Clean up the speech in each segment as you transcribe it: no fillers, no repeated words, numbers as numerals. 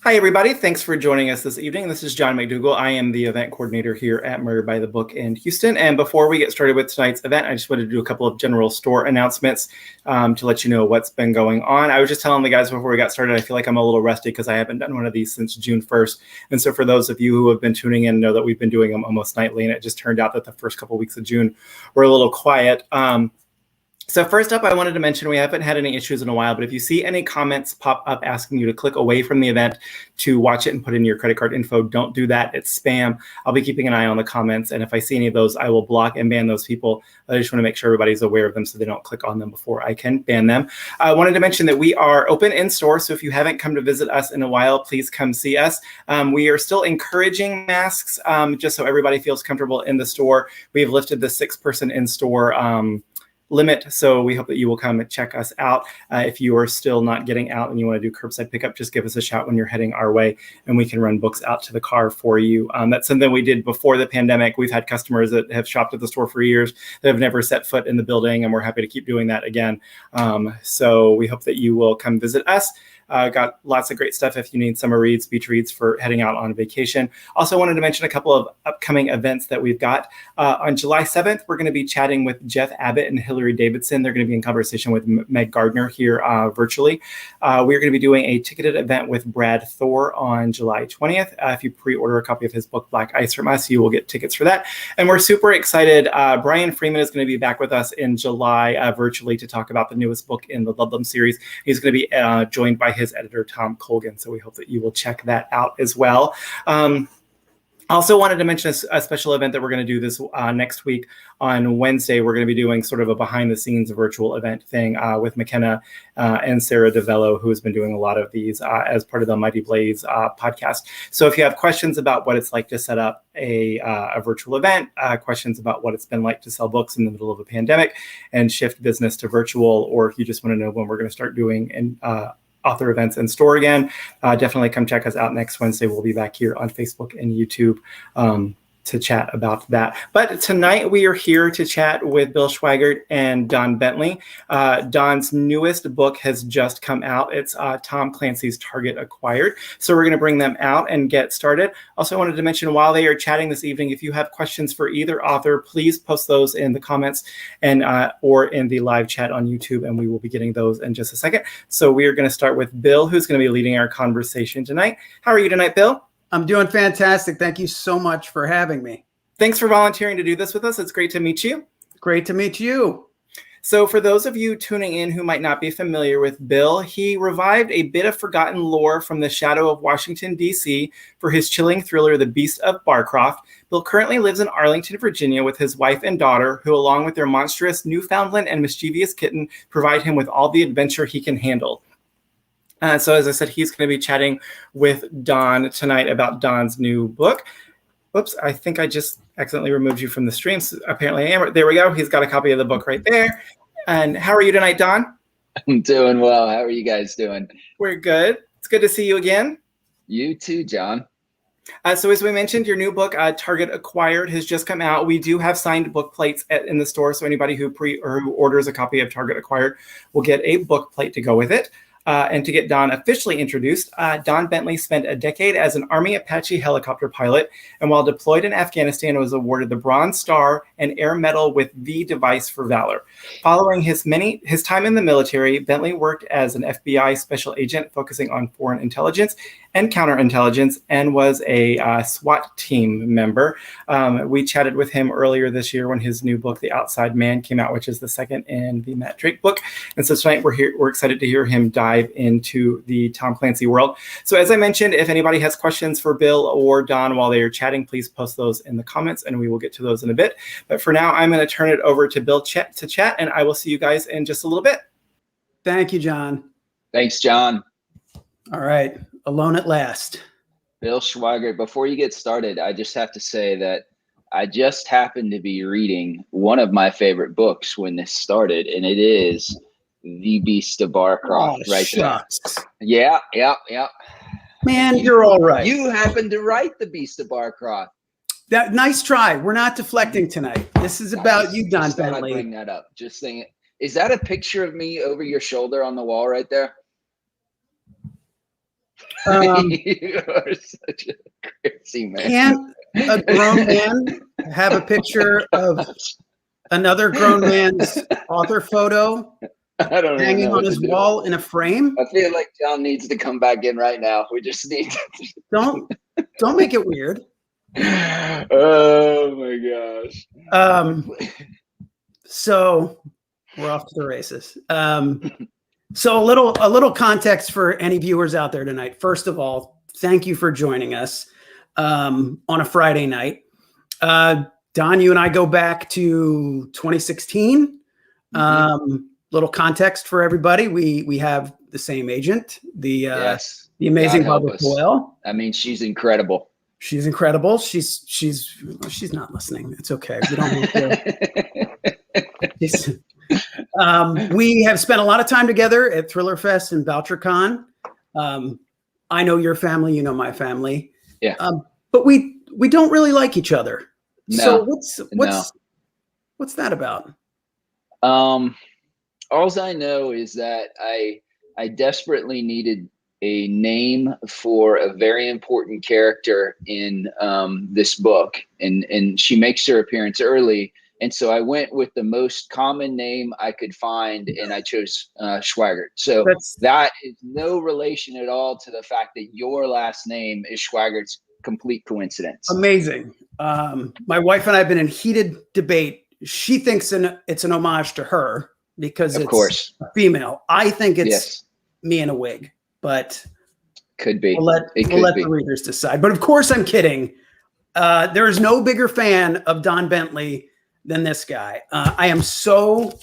Hi, everybody. Thanks for joining us this evening. This is John McDougall. I am the event coordinator here at Murder by the Book in Houston. And before we get started with tonight's event, I just wanted to do a couple of general store announcements to let you know what's been going on. I was just telling the guys before we got started, I feel like I'm a little rusty because I haven't done one of these since June 1st. And so for those of you who have been tuning in, know that we've been doing them almost nightly. And it just turned out that the first couple of weeks of June were a little quiet. So first up, I wanted to mention we haven't had any issues in a while, but if you see any comments pop up asking you to click away from the event to watch it and put in your credit card info, don't do that. It's spam. I'll be keeping an eye on the comments, and if I see any of those, I will block and ban those people. I just want to make sure everybody's aware of them so they don't click on them before I can ban them. I wanted to mention that we are open in store, so if you haven't come to visit us in a while, please come see us. We are still encouraging masks just so everybody feels comfortable in the store. We've lifted the 6-person in-store limit. So we hope that you will come and check us out. If you are still not getting out and you want to do curbside pickup, just give us a shout when you're heading our way and we can run books out to the car for you. That's something we did before the pandemic. We've had customers that have shopped at the store for years that have never set foot in the building, and we're happy to keep doing that again. So we hope that you will come visit us. Got lots of great stuff if you need summer reads, beach reads for heading out on vacation. Also wanted to mention a couple of upcoming events that we've got. On July 7th, we're going to be chatting with Jeff Abbott and Hillary Davidson. They're going to be in conversation with Meg Gardner here virtually. We're going to be doing a ticketed event with Brad Thor on July 20th. If you pre-order a copy of his book, Black Ice from us, you will get tickets for that. And we're super excited. Brian Freeman is going to be back with us in July virtually to talk about the newest book in the Ludlum series. He's going to be joined by his editor, Tom Colgan. So we hope that you will check that out as well. Also wanted to mention a special event that we're going to do this next week on Wednesday. We're going to be doing sort of a behind the scenes virtual event thing with McKenna and Sarah DeVello, who has been doing a lot of these as part of the Mighty Blaze podcast. So if you have questions about what it's like to set up a virtual event, questions about what it's been like to sell books in the middle of a pandemic and shift business to virtual, or if you just want to know when we're going to start doing author events in store again, definitely come check us out next Wednesday. We'll be back here on Facebook and YouTube to chat about that. But tonight we are here to chat with Bill Schweigart and Don Bentley. Don's newest book has just come out. It's Tom Clancy's Target Acquired. So we're going to bring them out and get started. Also, I wanted to mention while they are chatting this evening, if you have questions for either author, please post those in the comments and or in the live chat on YouTube, and we will be getting those in just a second. So we are going to start with Bill, who's going to be leading our conversation tonight. How are you tonight, Bill? I'm doing fantastic. Thank you so much for having me. Thanks for volunteering to do this with us. It's great to meet you. Great to meet you. So for those of you tuning in who might not be familiar with Bill, he revived a bit of forgotten lore from the shadow of Washington, D.C. for his chilling thriller, The Beast of Barcroft. Bill currently lives in Arlington, Virginia with his wife and daughter, who along with their monstrous Newfoundland and mischievous kitten, provide him with all the adventure he can handle. So as I said, he's going to be chatting with Don tonight about Don's new book. Whoops, I think I just accidentally removed you from the stream. So apparently I am. There we go. He's got a copy of the book right there. And how are you tonight, Don? I'm doing well. How are you guys doing? We're good. It's good to see you again. You too, John. So as we mentioned, your new book, Target Acquired, has just come out. We do have signed book plates in the store. So anybody who orders a copy of Target Acquired will get a book plate to go with it. And to get Don officially introduced, Don Bentley spent a decade as an Army Apache helicopter pilot, and while deployed in Afghanistan, was awarded the Bronze Star and Air Medal with V Device for Valor. Following his time in the military, Bentley worked as an FBI special agent focusing on foreign intelligence and counterintelligence, and was a SWAT team member. We chatted with him earlier this year when his new book, The Outside Man, came out, which is the second in the Matt Drake book. And so tonight we're excited to hear him dive into the Tom Clancy world. So as I mentioned, if anybody has questions for Bill or Don while they are chatting, please post those in the comments and we will get to those in a bit. But for now, I'm going to turn it over to Bill to chat, and I will see you guys in just a little bit. Thank you, John. Thanks, John. All right. Alone at last. Bill Schweigart, before you get started, I just have to say that I just happened to be reading one of my favorite books when this started, and it is The Beast of Barcroft Shucks. there. Yeah. Man, you're all right. You happened to write The Beast of Barcroft. Nice try. We're not deflecting tonight. This is about you, Don Bentley. I bring that up. Just saying, is that a picture of me over your shoulder on the wall right there? You are such a crazy man. Can't a grown man have a picture of another grown man's author photo I don't even hanging know on what his to do. wall in a frame? I feel like John needs to come back in right now. We just need Don't make it weird. Oh my gosh. So we're off to the races. So a little context for any viewers out there tonight. First of all, thank you for joining us on a Friday night. Don, you and I go back to 2016. Little context for everybody. We have the same agent, the amazing Barbara Coyle. I mean, she's incredible. She's incredible. She's not listening. It's okay. We don't have to. We have spent a lot of time together at Thriller Fest and BoucherCon. I know your family, you know my family. Yeah. But we don't really like each other. No, so what's that about? All I know is that I desperately needed a name for a very important character in this book, and she makes her appearance early. And so I went with the most common name I could find, and I chose Schweigart. So that is no relation at all to the fact that your last name is Schweigart's complete coincidence. Amazing. My wife and I have been in heated debate. She thinks it's an homage to her because it's a female. I think it's me in a wig, but could be. We'll let the readers decide. But of course, I'm kidding. There is no bigger fan of Don Bentley than this guy. I am so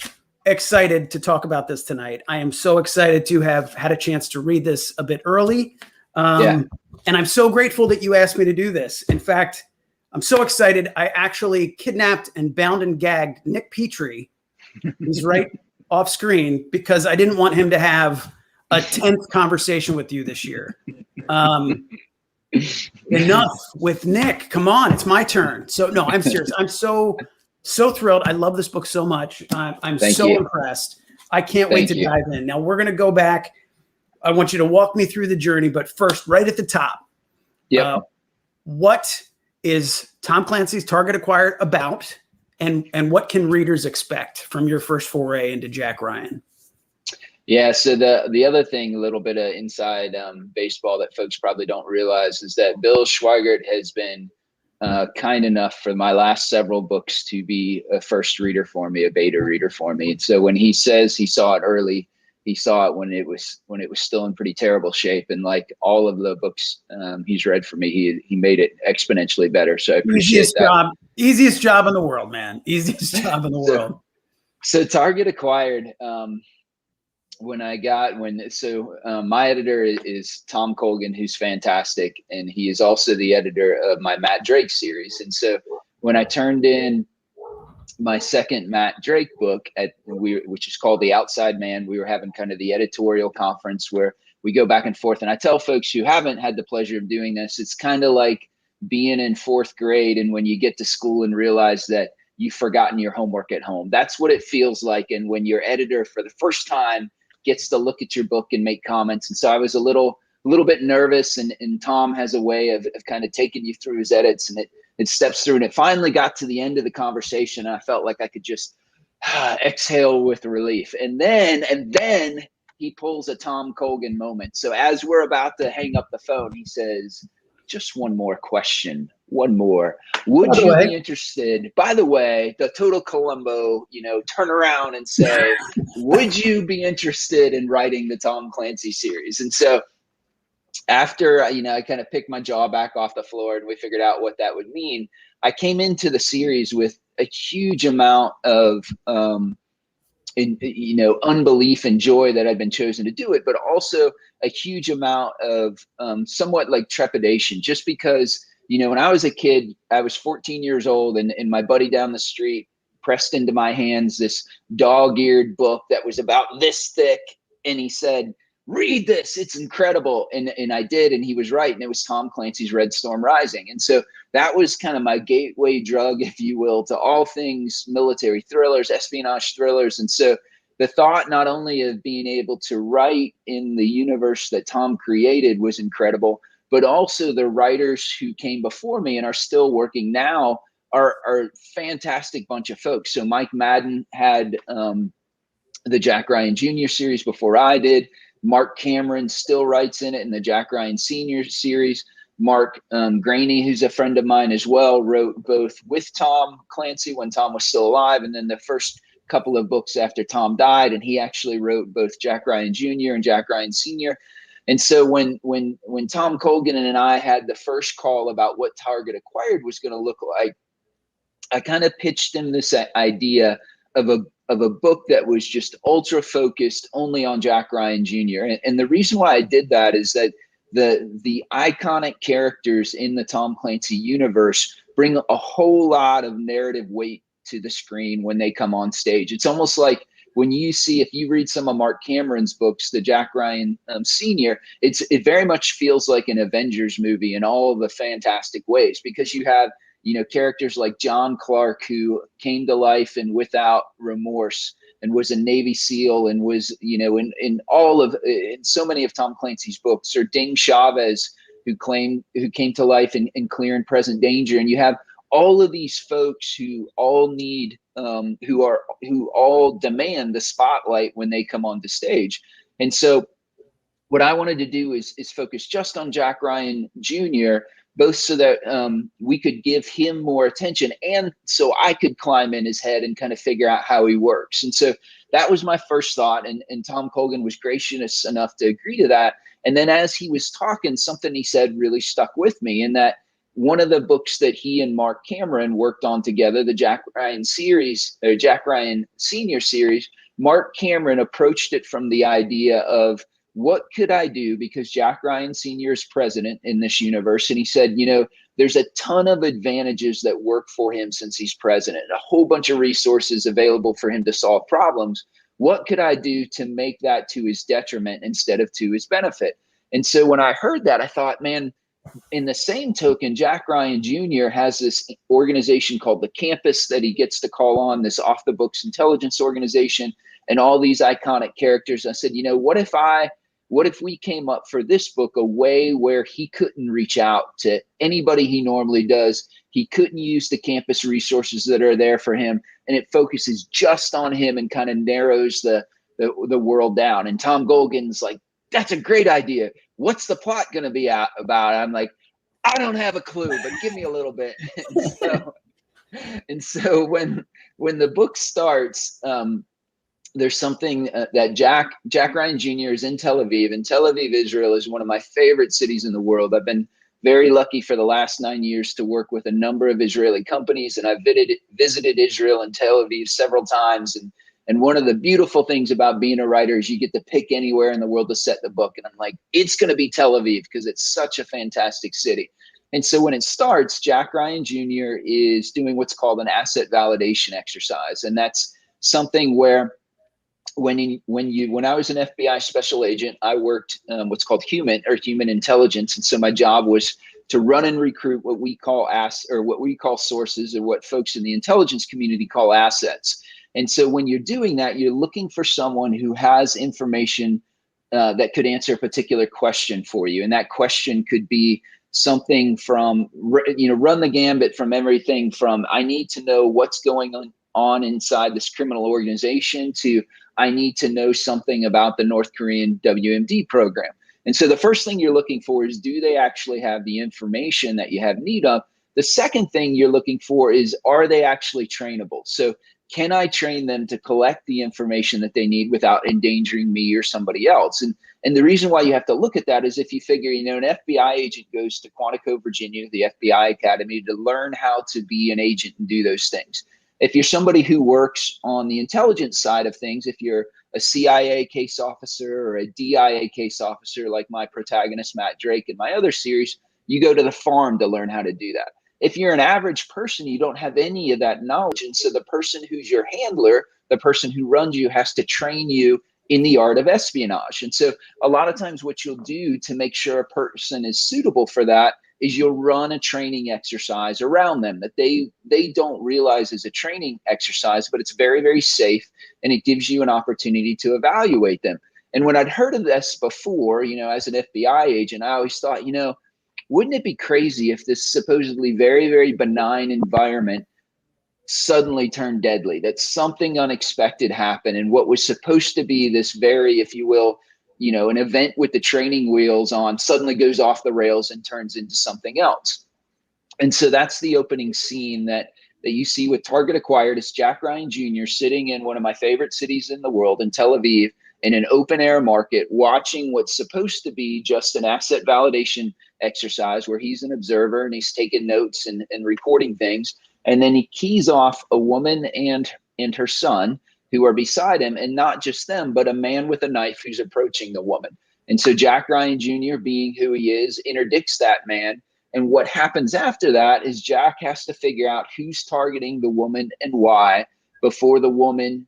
excited to talk about this tonight. I am so excited to have had a chance to read this a bit early. And I'm so grateful that you asked me to do this. In fact, I'm so excited. I actually kidnapped and bound and gagged Nick Petrie. He's right off screen because I didn't want him to have a 10th conversation with you this year. Enough with Nick. Come on, it's my turn. So no, I'm serious. I'm so thrilled. I love this book so much. I'm so impressed. I can't wait to dive in. Now we're going to go back. I want you to walk me through the journey, but first, right at the top, what is Tom Clancy's Target Acquired about, and what can readers expect from your first foray into Jack Ryan? Yeah, so the other thing, a little bit of inside baseball that folks probably don't realize is that Bill Schweigart has been kind enough for my last several books to be a first reader for me, a beta reader for me. And so when he says he saw it early, he saw it when it was still in pretty terrible shape. And like all of the books he's read for me, he made it exponentially better. So I appreciate that. Easiest job in the world, man. Easiest job in the world. So Target Acquired. My editor is Tom Colgan, who's fantastic, and he is also the editor of my Matt Drake series. And so when I turned in my second Matt Drake book, which is called The Outside Man, we were having kind of the editorial conference where we go back and forth. And I tell folks who haven't had the pleasure of doing this, it's kind of like being in fourth grade and when you get to school and realize that you've forgotten your homework at home. That's what it feels like. And when your editor for the first time gets to look at your book and make comments. And so I was a little bit nervous, and Tom has a way of kind of taking you through his edits, and it steps through, and it finally got to the end of the conversation. And I felt like I could just exhale with relief. And then he pulls a Tom Colgan moment. So as we're about to hang up the phone, he says, just one more question. One more. Would you be interested, by the way, the total Columbo, turn around and say, would you be interested in writing the Tom Clancy series? And so after, I kind of picked my jaw back off the floor and we figured out what that would mean, I came into the series with a huge amount of, unbelief and joy that I'd been chosen to do it, but also a huge amount of somewhat like trepidation, just because when I was a kid, I was 14 years old, and my buddy down the street pressed into my hands this dog-eared book that was about this thick. And he said, read this, it's incredible. And I did, and he was right. And it was Tom Clancy's Red Storm Rising. And so that was kind of my gateway drug, if you will, to all things military thrillers, espionage thrillers. And so, the thought not only of being able to write in the universe that Tom created was incredible, but also the writers who came before me and are still working now are fantastic bunch of folks. So Mike Madden had the Jack Ryan Jr. series before I did. Mark Cameron still writes in it in the Jack Ryan Sr. series. Mark Graney, who's a friend of mine as well, wrote both with Tom Clancy when Tom was still alive, and then the first couple of books after Tom died, and he actually wrote both Jack Ryan Jr. and Jack Ryan Sr. And so when Tom Colgan and I had the first call about what Target Acquired was going to look like, I kind of pitched him this idea of a book that was just ultra focused only on Jack Ryan Jr. And the reason why I did that is that the iconic characters in the Tom Clancy universe bring a whole lot of narrative weight to the screen when they come on stage. It's almost like when you see, if you read some of Mark Cameron's books, the Jack Ryan Sr., it very much feels like an Avengers movie in all of the fantastic ways, because you have, characters like John Clark, who came to life and without remorse and was a Navy SEAL and was, in so many of Tom Clancy's books, or Ding Chavez, who came to life in Clear and Present Danger. And you have all of these folks who all need, who all demand the spotlight when they come onto stage. And so what I wanted to do is focus just on Jack Ryan Jr., both so that we could give him more attention and so I could climb in his head and kind of figure out how he works. And so that was my first thought. And Tom Colgan was gracious enough to agree to that. And then as he was talking, something he said really stuck with me, in that one of the books that he and Mark Cameron worked on together, the Jack Ryan series, or Jack Ryan Sr. series, Mark Cameron approached it from the idea of, what could I do? Because Jack Ryan Sr. is president in this universe. And he said, there's a ton of advantages that work for him since he's president, a whole bunch of resources available for him to solve problems. What could I do to make that to his detriment instead of to his benefit? And so when I heard that, I thought, man, in the same token, Jack Ryan Jr. has this organization called the Campus that he gets to call on, this off the books intelligence organization, and all these iconic characters. I said, what if we came up for this book a way where he couldn't reach out to anybody he normally does? He couldn't use the campus resources that are there for him, and it focuses just on him and kind of narrows the world down. And Tom Colgan's like, that's a great idea. What's the plot going to be about? I'm like, I don't have a clue, but give me a little bit. and so when the book starts, there's something that Jack Ryan Jr. is in Tel Aviv, and Tel Aviv, Israel is one of my favorite cities in the world. I've been very lucky for the last 9 years to work with a number of Israeli companies, and I've visited Israel and Tel Aviv several times. And one of the beautiful things about being a writer is you get to pick anywhere in the world to set the book. And I'm like, it's going to be Tel Aviv because it's such a fantastic city. And so when it starts, Jack Ryan Jr. is doing what's called an asset validation exercise. And that's something where when I was an FBI special agent, I worked what's called human intelligence. And so my job was to run and recruit what we call sources, or what folks in the intelligence community call assets. And so when you're doing that, you're looking for someone who has information that could answer a particular question for you. And that question could be something from, run the gambit from everything from, I need to know what's going on inside this criminal organization, to I need to know something about the North Korean WMD program. And so the first thing you're looking for is, do they actually have the information that you have need of? The second thing you're looking for is, are they actually trainable? So can I train them to collect the information that they need without endangering me or somebody else? And the reason why you have to look at that is, if you figure, an FBI agent goes to Quantico, Virginia, the FBI Academy, to learn how to be an agent and do those things. If you're somebody who works on the intelligence side of things, if you're a CIA case officer or a DIA case officer, like my protagonist, Matt Drake, in my other series, you go to the farm to learn how to do that. If you're an average person, you don't have any of that knowledge. And so the person who's your handler, the person who runs you, has to train you in the art of espionage. And so a lot of times what you'll do to make sure a person is suitable for that is you'll run a training exercise around them that they don't realize is a training exercise, but it's very, very safe, and it gives you an opportunity to evaluate them. And when I'd heard of this before, as an FBI agent, I always thought, wouldn't it be crazy if this supposedly very, very benign environment suddenly turned deadly, that something unexpected happened, and what was supposed to be this very, if you will, an event with the training wheels on suddenly goes off the rails and turns into something else. And so that's the opening scene that you see with Target Acquired. It's Jack Ryan Jr. sitting in one of my favorite cities in the world, in Tel Aviv, in an open air market, watching what's supposed to be just an asset validation exercise where he's an observer and he's taking notes and reporting things. And then he keys off a woman and her son who are beside him, and not just them, but a man with a knife who's approaching the woman. And so Jack Ryan Jr., being who he is, interdicts that man. And what happens after that is Jack has to figure out who's targeting the woman and why before the woman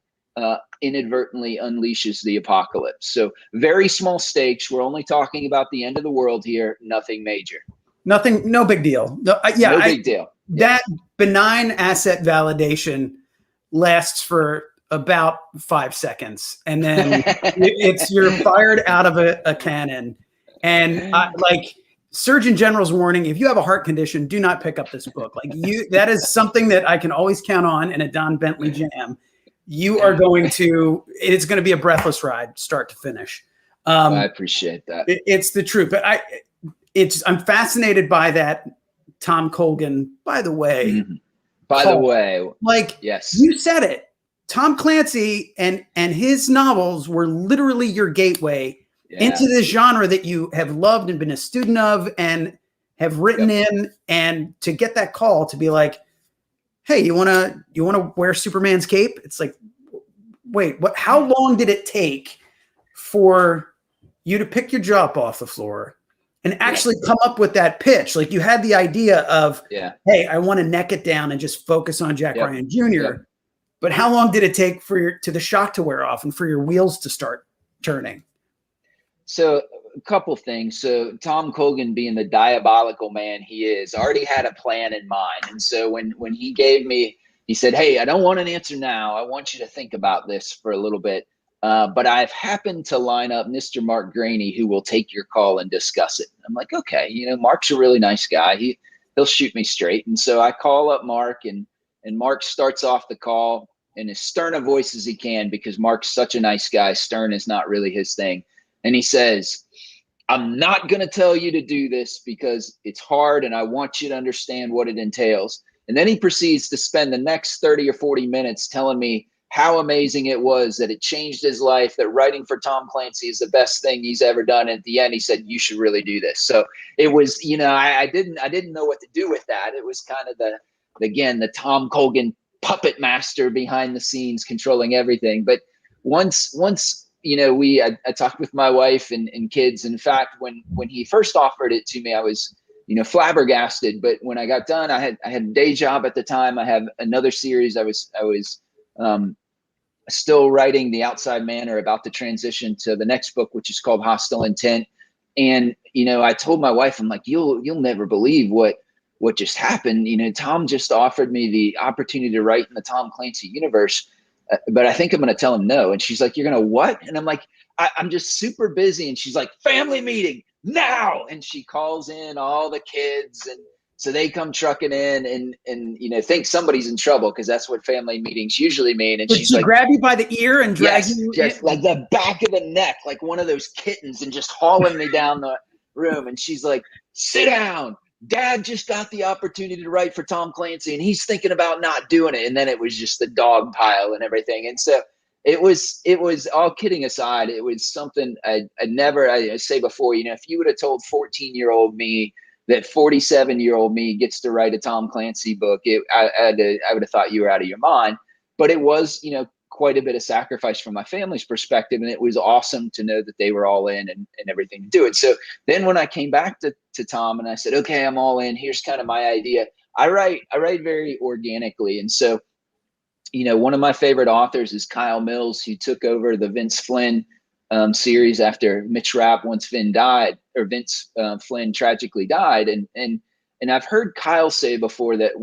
inadvertently unleashes the apocalypse. So very small stakes. We're only talking about the end of the world here. Nothing major. Nothing, no big deal. No big deal. That benign asset validation lasts for about 5 seconds, and then you're fired out of a cannon. And like Surgeon General's warning, if you have a heart condition, do not pick up this book. That is something that I can always count on in a Don Bentley jam. You are it's going to be a breathless ride, start to finish. I appreciate that. It's the truth, but I'm fascinated by that. Tom Colgan, by the way. Mm-hmm. By the way, yes, you said it. Tom Clancy and his novels were literally your gateway into this genre that you have loved and been a student of and have written in. And to get that call to be like, hey, you wanna wear Superman's cape? It's like, wait, what? How long did it take for you to pick your jaw up off the floor and actually come up with that pitch? Like, you had the idea of, hey, I want to neck it down and just focus on Jack Ryan Jr. But how long did it take for the shock to wear off and for your wheels to start turning? So a couple things. So Tom Colgan, being the diabolical man he is, already had a plan in mind. And so when he said, hey, I don't want an answer now. I want you to think about this for a little bit. But I've happened to line up Mr. Mark Graney, who will take your call and discuss it. I'm like, okay, Mark's a really nice guy. He'll shoot me straight. And so I call up Mark, and Mark starts off the call in as stern a voice as he can, because Mark's such a nice guy. Stern is not really his thing. And he says, I'm not going to tell you to do this because it's hard and I want you to understand what it entails. And then he proceeds to spend the next 30 or 40 minutes telling me how amazing it was, that it changed his life, that writing for Tom Clancy is the best thing he's ever done. And at the end, he said, you should really do this. So it was, I didn't know what to do with that. It was kind of the Tom Colgan puppet master behind the scenes controlling everything. But once I talked with my wife and kids. In fact, when he first offered it to me, I was, flabbergasted. But when I got done, I had a day job at the time. I have another series. I was still writing The Outside Man, or about to transition to the next book, which is called Hostile Intent. And, I told my wife, I'm like, you'll never believe what just happened. Tom just offered me the opportunity to write in the Tom Clancy universe. But I think I'm going to tell him no. And she's like, you're going to what? And I'm like, I'm just super busy. And she's like, family meeting now. And she calls in all the kids. And so they come trucking in and think somebody's in trouble, because that's what family meetings usually mean. And she's like, grab you by the ear and drag you just like the back of the neck, like one of those kittens, and just hauling me down the room. And she's like, sit down. Dad just got the opportunity to write for Tom Clancy, and he's thinking about not doing it. And then it was just the dog pile and everything. And so it was all kidding aside. It was something I say before, if you would have told 14-year-old me that 47-year-old me gets to write a Tom Clancy book, I would have thought you were out of your mind. But it was, quite a bit of sacrifice from my family's perspective. And it was awesome to know that they were all in and everything to do it. So then when I came back to Tom and I said, okay, I'm all in, here's kind of my idea. I write very organically. And so, one of my favorite authors is Kyle Mills, who took over the Vince Flynn series after Mitch Rapp once Vince Flynn tragically died. And I've heard Kyle say before that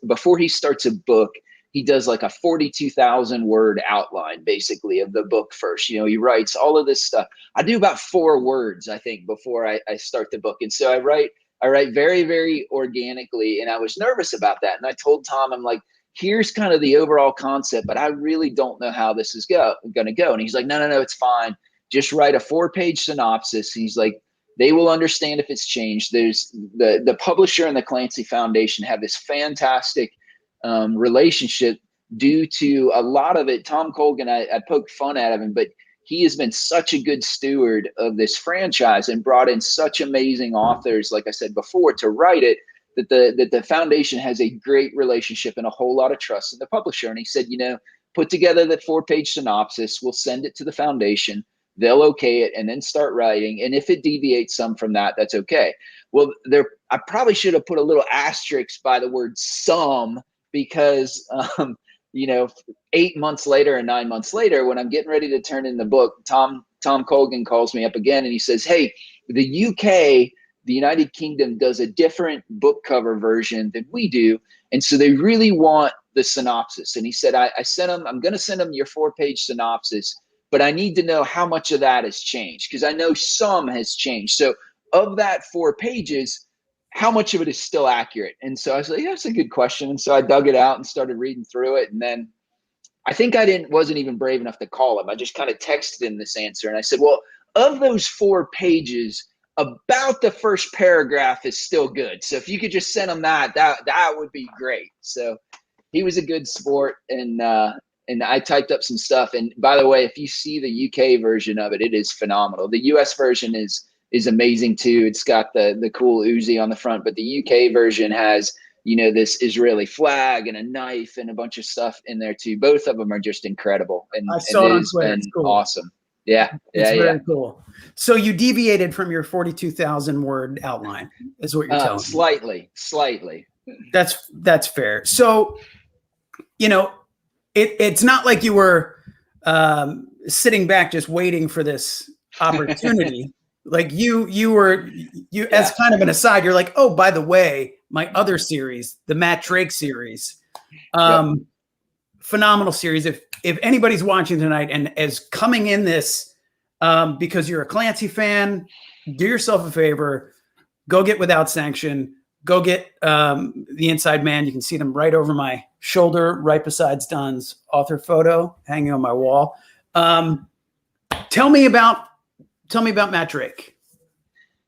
before he starts a book, he does like a 42,000 word outline basically of the book first. You know, he writes all of this stuff. I do about 4 words, I think, before I start the book. And so I write very, very organically. And I was nervous about that. And I told Tom, I'm like, here's kind of the overall concept, but I really don't know how this is going to go. And he's like, no, it's fine. Just write a 4-page synopsis. He's like, they will understand if it's changed. There's the publisher and the Clancy Foundation have this fantastic relationship due to a lot of it. Tom Colgan, I poked fun at him, but he has been such a good steward of this franchise and brought in such amazing authors, like I said before, to write it, that the foundation has a great relationship and a whole lot of trust in the publisher. And he said, you know, put together that 4-page synopsis. We'll send it to the foundation. They'll okay it and then start writing. And if it deviates some from that, that's okay. Well, I probably should have put a little asterisk by the word some, because, you know, 8 months later and 9 months later, when I'm getting ready to turn in the book, Tom Colgan calls me up again and he says, hey, the UK, the United Kingdom, does a different book cover version than we do. And so they really want the synopsis. And he said, I'm going to send them your 4-page synopsis, but I need to know how much of that has changed, because I know some has changed. So of that 4 pages, how much of it is still accurate? And so I was like, yeah, that's a good question. And so I dug it out and started reading through it. And then I think wasn't even brave enough to call him. I just kind of texted him this answer. And I said, well, of those 4 pages, about the first paragraph is still good. So if you could just send him that would be great. So he was a good sport, and I typed up some stuff. And by the way, if you see the UK version of it, it is phenomenal. The US version is amazing too. It's got the cool Uzi on the front, but the UK version has, you know, this Israeli flag and a knife and a bunch of stuff in there too. Both of them are just incredible. And I saw it on it's Twitter. been It's cool. awesome. Yeah. It's very cool. So you deviated from your 42,000 word outline, is what you're telling me. Slightly. That's fair. So, you know, it's not like you were sitting back just waiting for this opportunity. Like you as kind of an aside, you're like, oh, by the way, my other series, the Matt Drake series, phenomenal series. If anybody's watching tonight and is coming in this because you're a Clancy fan, do yourself a favor, go get Without Sanction, go get The Inside Man. You can see them right over my shoulder, right beside Don's author photo hanging on my wall. Tell me about Matt Drake.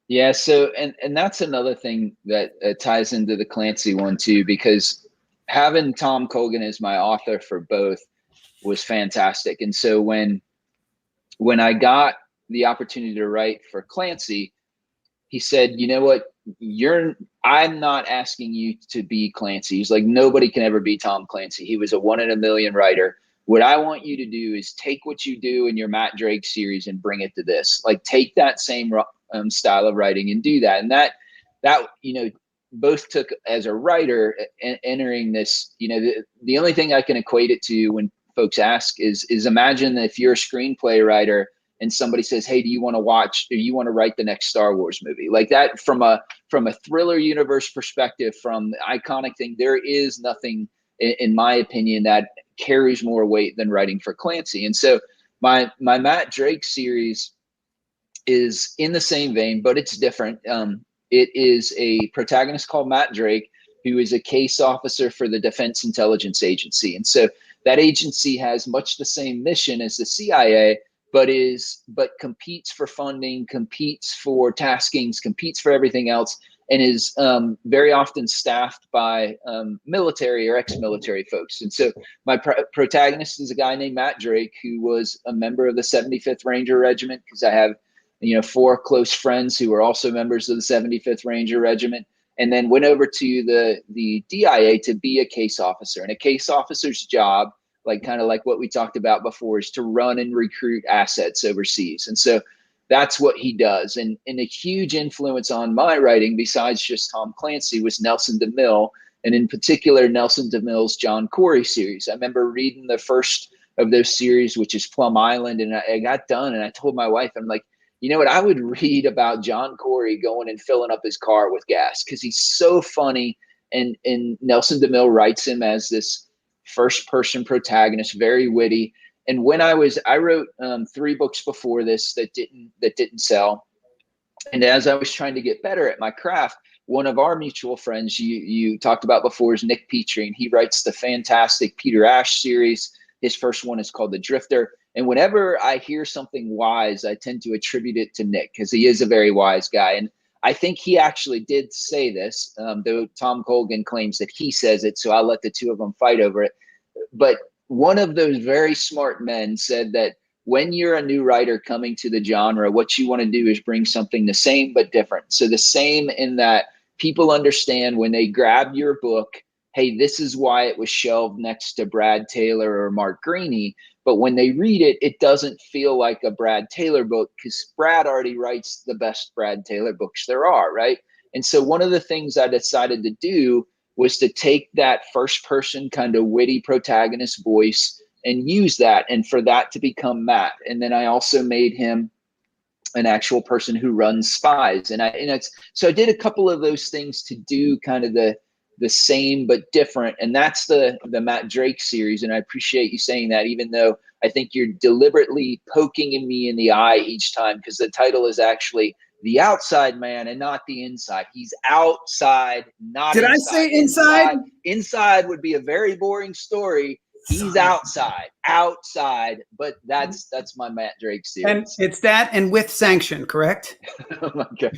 Yeah. So, and that's another thing that ties into the Clancy one too, because having Tom Colgan as my author for both was fantastic. And so when I got the opportunity to write for Clancy, he said, you know what, I'm not asking you to be Clancy. He's like, nobody can ever be Tom Clancy. He was a 1 in a million writer. What I want you to do is take what you do in your Matt Drake series and bring it to this. Like, take that same style of writing and do that. And that, you know, both took as a writer entering this, you know, the only thing I can equate it to when folks ask is imagine that if you're a screenplay writer and somebody says, hey, do you want to watch, or you want to write the next Star Wars movie? Like that, from a thriller universe perspective, from the iconic thing, there is nothing, in my opinion, that carries more weight than writing for Clancy. And so my Matt Drake series is in the same vein, but it's different. It is a protagonist called Matt Drake, who is a case officer for the Defense Intelligence Agency. And so that agency has much the same mission as the CIA, but competes for funding, competes for taskings, competes for everything else, and is very often staffed by military or ex-military folks. And so my protagonist is a guy named Matt Drake, who was a member of the 75th Ranger Regiment, because I have, you know, 4 close friends who are also members of the 75th Ranger Regiment, and then went over to the DIA to be a case officer. And a case officer's job, like kind of like what we talked about before, is to run and recruit assets overseas. And so that's what he does. And a huge influence on my writing, besides just Tom Clancy, was Nelson DeMille, and in particular Nelson DeMille's John Corey series. I remember reading the first of those series, which is Plum Island. And I got done and I told my wife, I'm like, you know what? I would read about John Corey going and filling up his car with gas because he's so funny. And Nelson DeMille writes him as this first person protagonist, very witty. And when I wrote 3 books before this that didn't sell. And as I was trying to get better at my craft, one of our mutual friends you talked about before is Nick Petrie, and he writes the fantastic Peter Ash series. His first one is called The Drifter. And whenever I hear something wise, I tend to attribute it to Nick because he is a very wise guy. And I think he actually did say this, though Tom Colgan claims that he says it. So I'll let the two of them fight over it. But one of those very smart men said that when you're a new writer coming to the genre, what you want to do is bring something the same but different. So the same in that people understand when they grab your book, hey, this is why it was shelved next to Brad Taylor or Mark Greaney. But when they read it, it doesn't feel like a Brad Taylor book because Brad already writes the best Brad Taylor books there are, right? And so one of the things I decided to do was to take that first person kind of witty protagonist voice and use that, and for that to become Matt. And then I also made him an actual person who runs spies. So I did a couple of those things to do kind of the same but different. And that's the Matt Drake series. And I appreciate you saying that, even though I think you're deliberately poking me in the eye each time, because the title is actually The Outside Man and not the Inside. He's outside, not Did inside. I say inside? Inside would be a very boring story. He's outside, but that's my Matt Drake series. And it's that and with sanction, correct? Oh my gosh.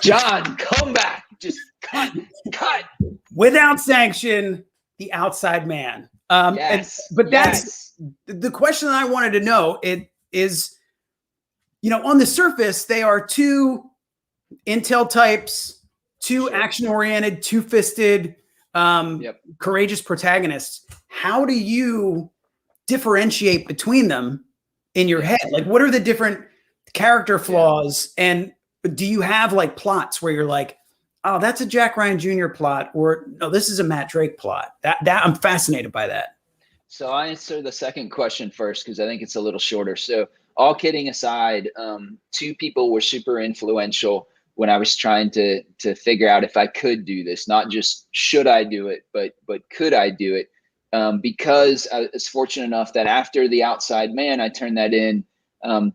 John, come back. Just cut. Without sanction, the outside man. Yes. That's the question that I wanted to know. It is, on the surface, they are 2 intel types, 2 action-oriented, 2-fisted, courageous protagonists. How do you differentiate between them in your head? Like, what are the different character flaws? And do you have like plots where you're like, oh, that's a Jack Ryan Jr. plot, or no, this is a Matt Drake plot? That I'm fascinated by that. So I answer the second question first because I think it's a little shorter. So all kidding aside, 2 people were super influential when I was trying to figure out if I could do this, not just should I do it, but could I do it? Because I was fortunate enough that after The Outside Man, I turned that in.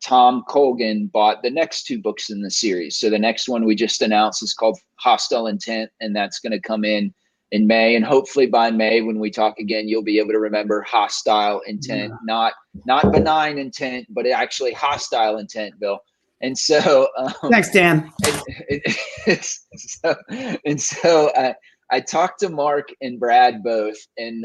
Tom Colgan bought the next 2 books in the series. So the next one we just announced is called Hostile Intent, and that's going to come in May. And hopefully by May, when we talk again, you'll be able to remember hostile intent, not benign intent, but actually hostile intent, Bill. And so, thanks, Dan. So I talked to Mark and Brad both, and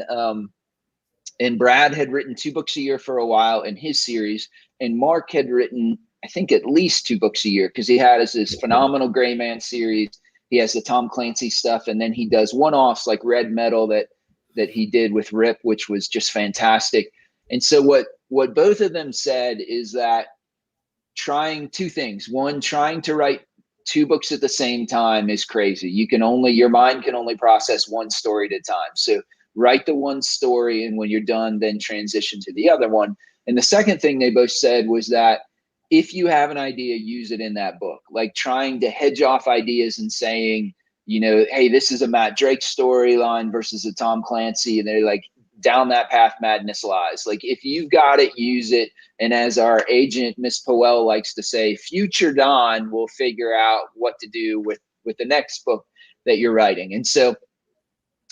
Brad had written 2 books a year for a while in his series, and Mark had written, I think, at least 2 books a year because he has this phenomenal Gray Man series. He has the Tom Clancy stuff, and then he does one-offs like Red Metal that he did with Rip, which was just fantastic. And so what both of them said is that trying 2 things. One, trying to write 2 books at the same time is crazy. Your mind can only process one story at a time. So write the one story, and when you're done, then transition to the other one. And the second thing they both said was that if you have an idea, use it in that book. Like trying to hedge off ideas and saying, hey, this is a Matt Drake storyline versus a Tom Clancy. And they're like, down that path madness lies. Like if you've got it, use it. And as our agent, Miss Powell, likes to say, future Don will figure out what to do with the next book that you're writing. And so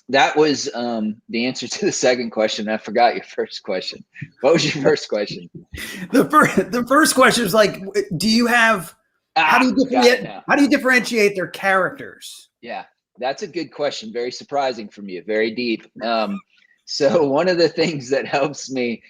that was the answer to the second question. I forgot your first question. What was your first question? The first question was like, do you have, how do you differentiate their characters? Yeah, that's a good question. Very surprising from you. Very deep. So one of the things that helps me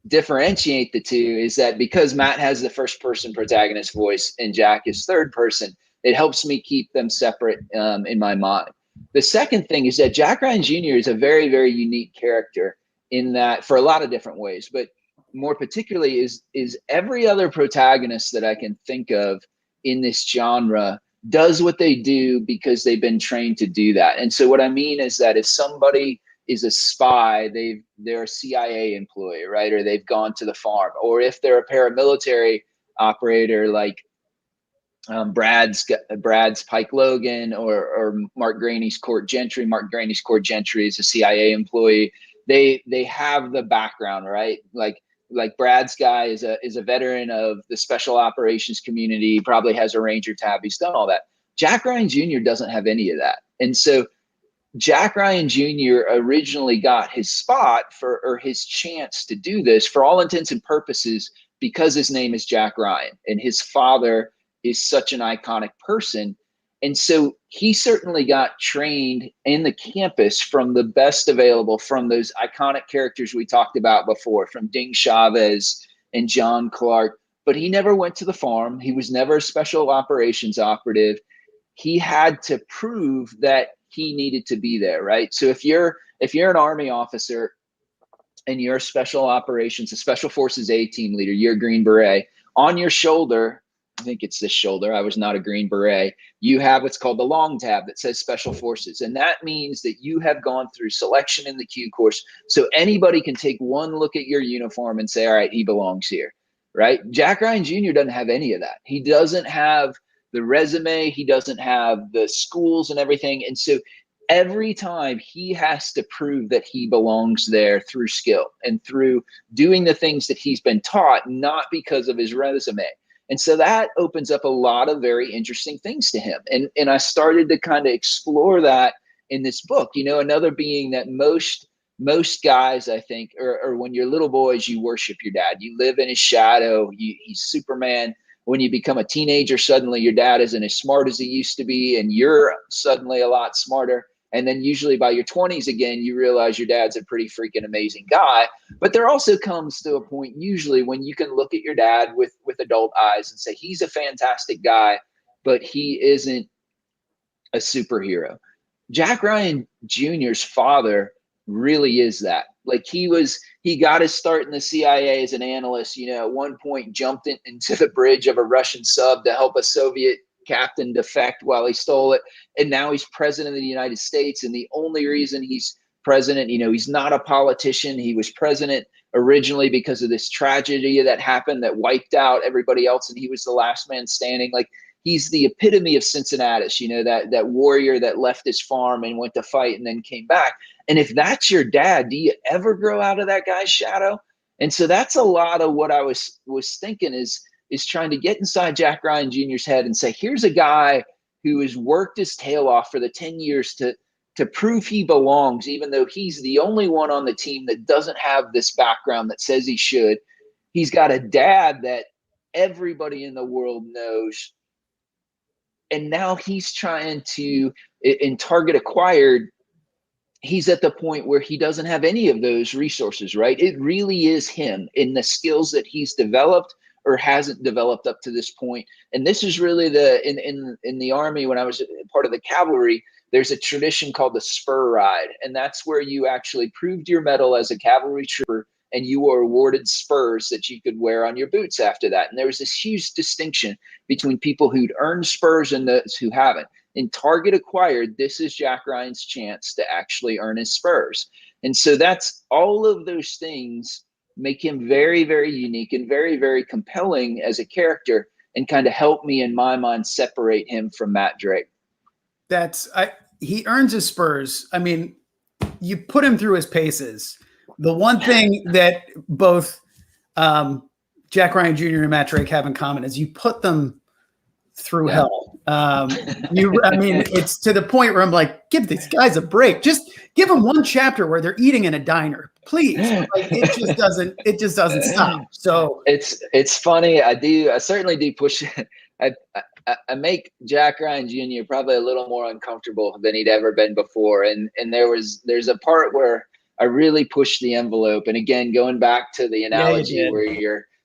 differentiate the 2 is that because Matt has the first person protagonist voice and Jack is third person, it helps me keep them separate in my mind. The second thing is that Jack Ryan Jr. is a very, very unique character in that, for a lot of different ways, but more particularly is every other protagonist that I can think of in this genre does what they do because they've been trained to do that. And so what I mean is that if somebody is a spy, they're a CIA employee, right? Or they've gone to the farm. Or if they're a paramilitary operator like Brad's Pike Logan or Mark Graney's Court Gentry. Mark Graney's Court Gentry is a CIA employee. They have the background, right? Like Brad's guy is a veteran of the special operations community, probably has a Ranger tab. He's done all that. Jack Ryan Jr. doesn't have any of that. And so Jack Ryan Jr. originally got his spot or his chance to do this for all intents and purposes because his name is Jack Ryan and his father is such an iconic person. And so he certainly got trained in the campus from the best available, from those iconic characters we talked about before, from Ding Chavez and John Clark. But he never went to the farm. He was never a special operations operative. He had to prove that he needed to be there, right? So if you're an Army officer and you're a special operations, a special forces A team leader, you're a Green Beret, on your shoulder, I think it's this shoulder, I was not a Green Beret, you have what's called the long tab that says Special Forces. And that means that you have gone through selection in the Q course. So anybody can take one look at your uniform and say, all right, he belongs here, right? Jack Ryan Jr. doesn't have any of that. He doesn't have the resume. He doesn't have the schools and everything. And so every time he has to prove that he belongs there through skill and through doing the things that he's been taught, not because of his resume. And so that opens up a lot of very interesting things to him. And I started to kind of explore that in this book, you know, another being that most guys, I think, or when you're little boys, you worship your dad. You live in his shadow. He's Superman. When you become a teenager, suddenly your dad isn't as smart as he used to be, and you're suddenly a lot smarter. And then usually by your 20s again, you realize your dad's a pretty freaking amazing guy. But there also comes to a point usually when you can look at your dad with adult eyes and say, he's a fantastic guy, but he isn't a superhero. Jack Ryan Jr.'s father really is that. Like he got his start in the CIA as an analyst, you know, at one point jumped into the bridge of a Russian sub to help a Soviet captain defect while he stole it. And now he's president of the United States. And the only reason he's president, you know, he's not a politician. He was president originally because of this tragedy that happened that wiped out everybody else. And he was the last man standing. Like he's the epitome of Cincinnatus, you know, that warrior that left his farm and went to fight and then came back. And if that's your dad, do you ever grow out of that guy's shadow? And so that's a lot of what I was thinking is trying to get inside Jack Ryan Jr.'s head and say, here's a guy who has worked his tail off for the 10 years to prove he belongs, even though he's the only one on the team that doesn't have this background that says he should. He's got a dad that everybody in the world knows. And now he's trying to, in Target Acquired, he's at the point where he doesn't have any of those resources, right? It really is him in the skills that he's developed or hasn't developed up to this point. And this is really in the Army, when I was part of the cavalry, there's a tradition called the spur ride. And that's where you actually proved your mettle as a cavalry trooper and you were awarded spurs that you could wear on your boots after that. And there was this huge distinction between people who'd earned spurs and those who haven't. In Target Acquired, this is Jack Ryan's chance to actually earn his spurs. And so that's all of those things make him very, very unique and very, very compelling as a character and kind of help me in my mind separate him from Matt Drake. He earns his spurs. I mean, you put him through his paces. The one thing that both Jack Ryan Jr. and Matt Drake have in common is you put them through hell. I mean, it's to the point where I'm like, give these guys a break. Just give them one chapter where they're eating in a diner, please. Like, it just doesn't stop. So it's funny. I certainly do push it. I make Jack Ryan Jr. probably a little more uncomfortable than he'd ever been before. And there's a part where I really pushed the envelope. And again, going back to the analogy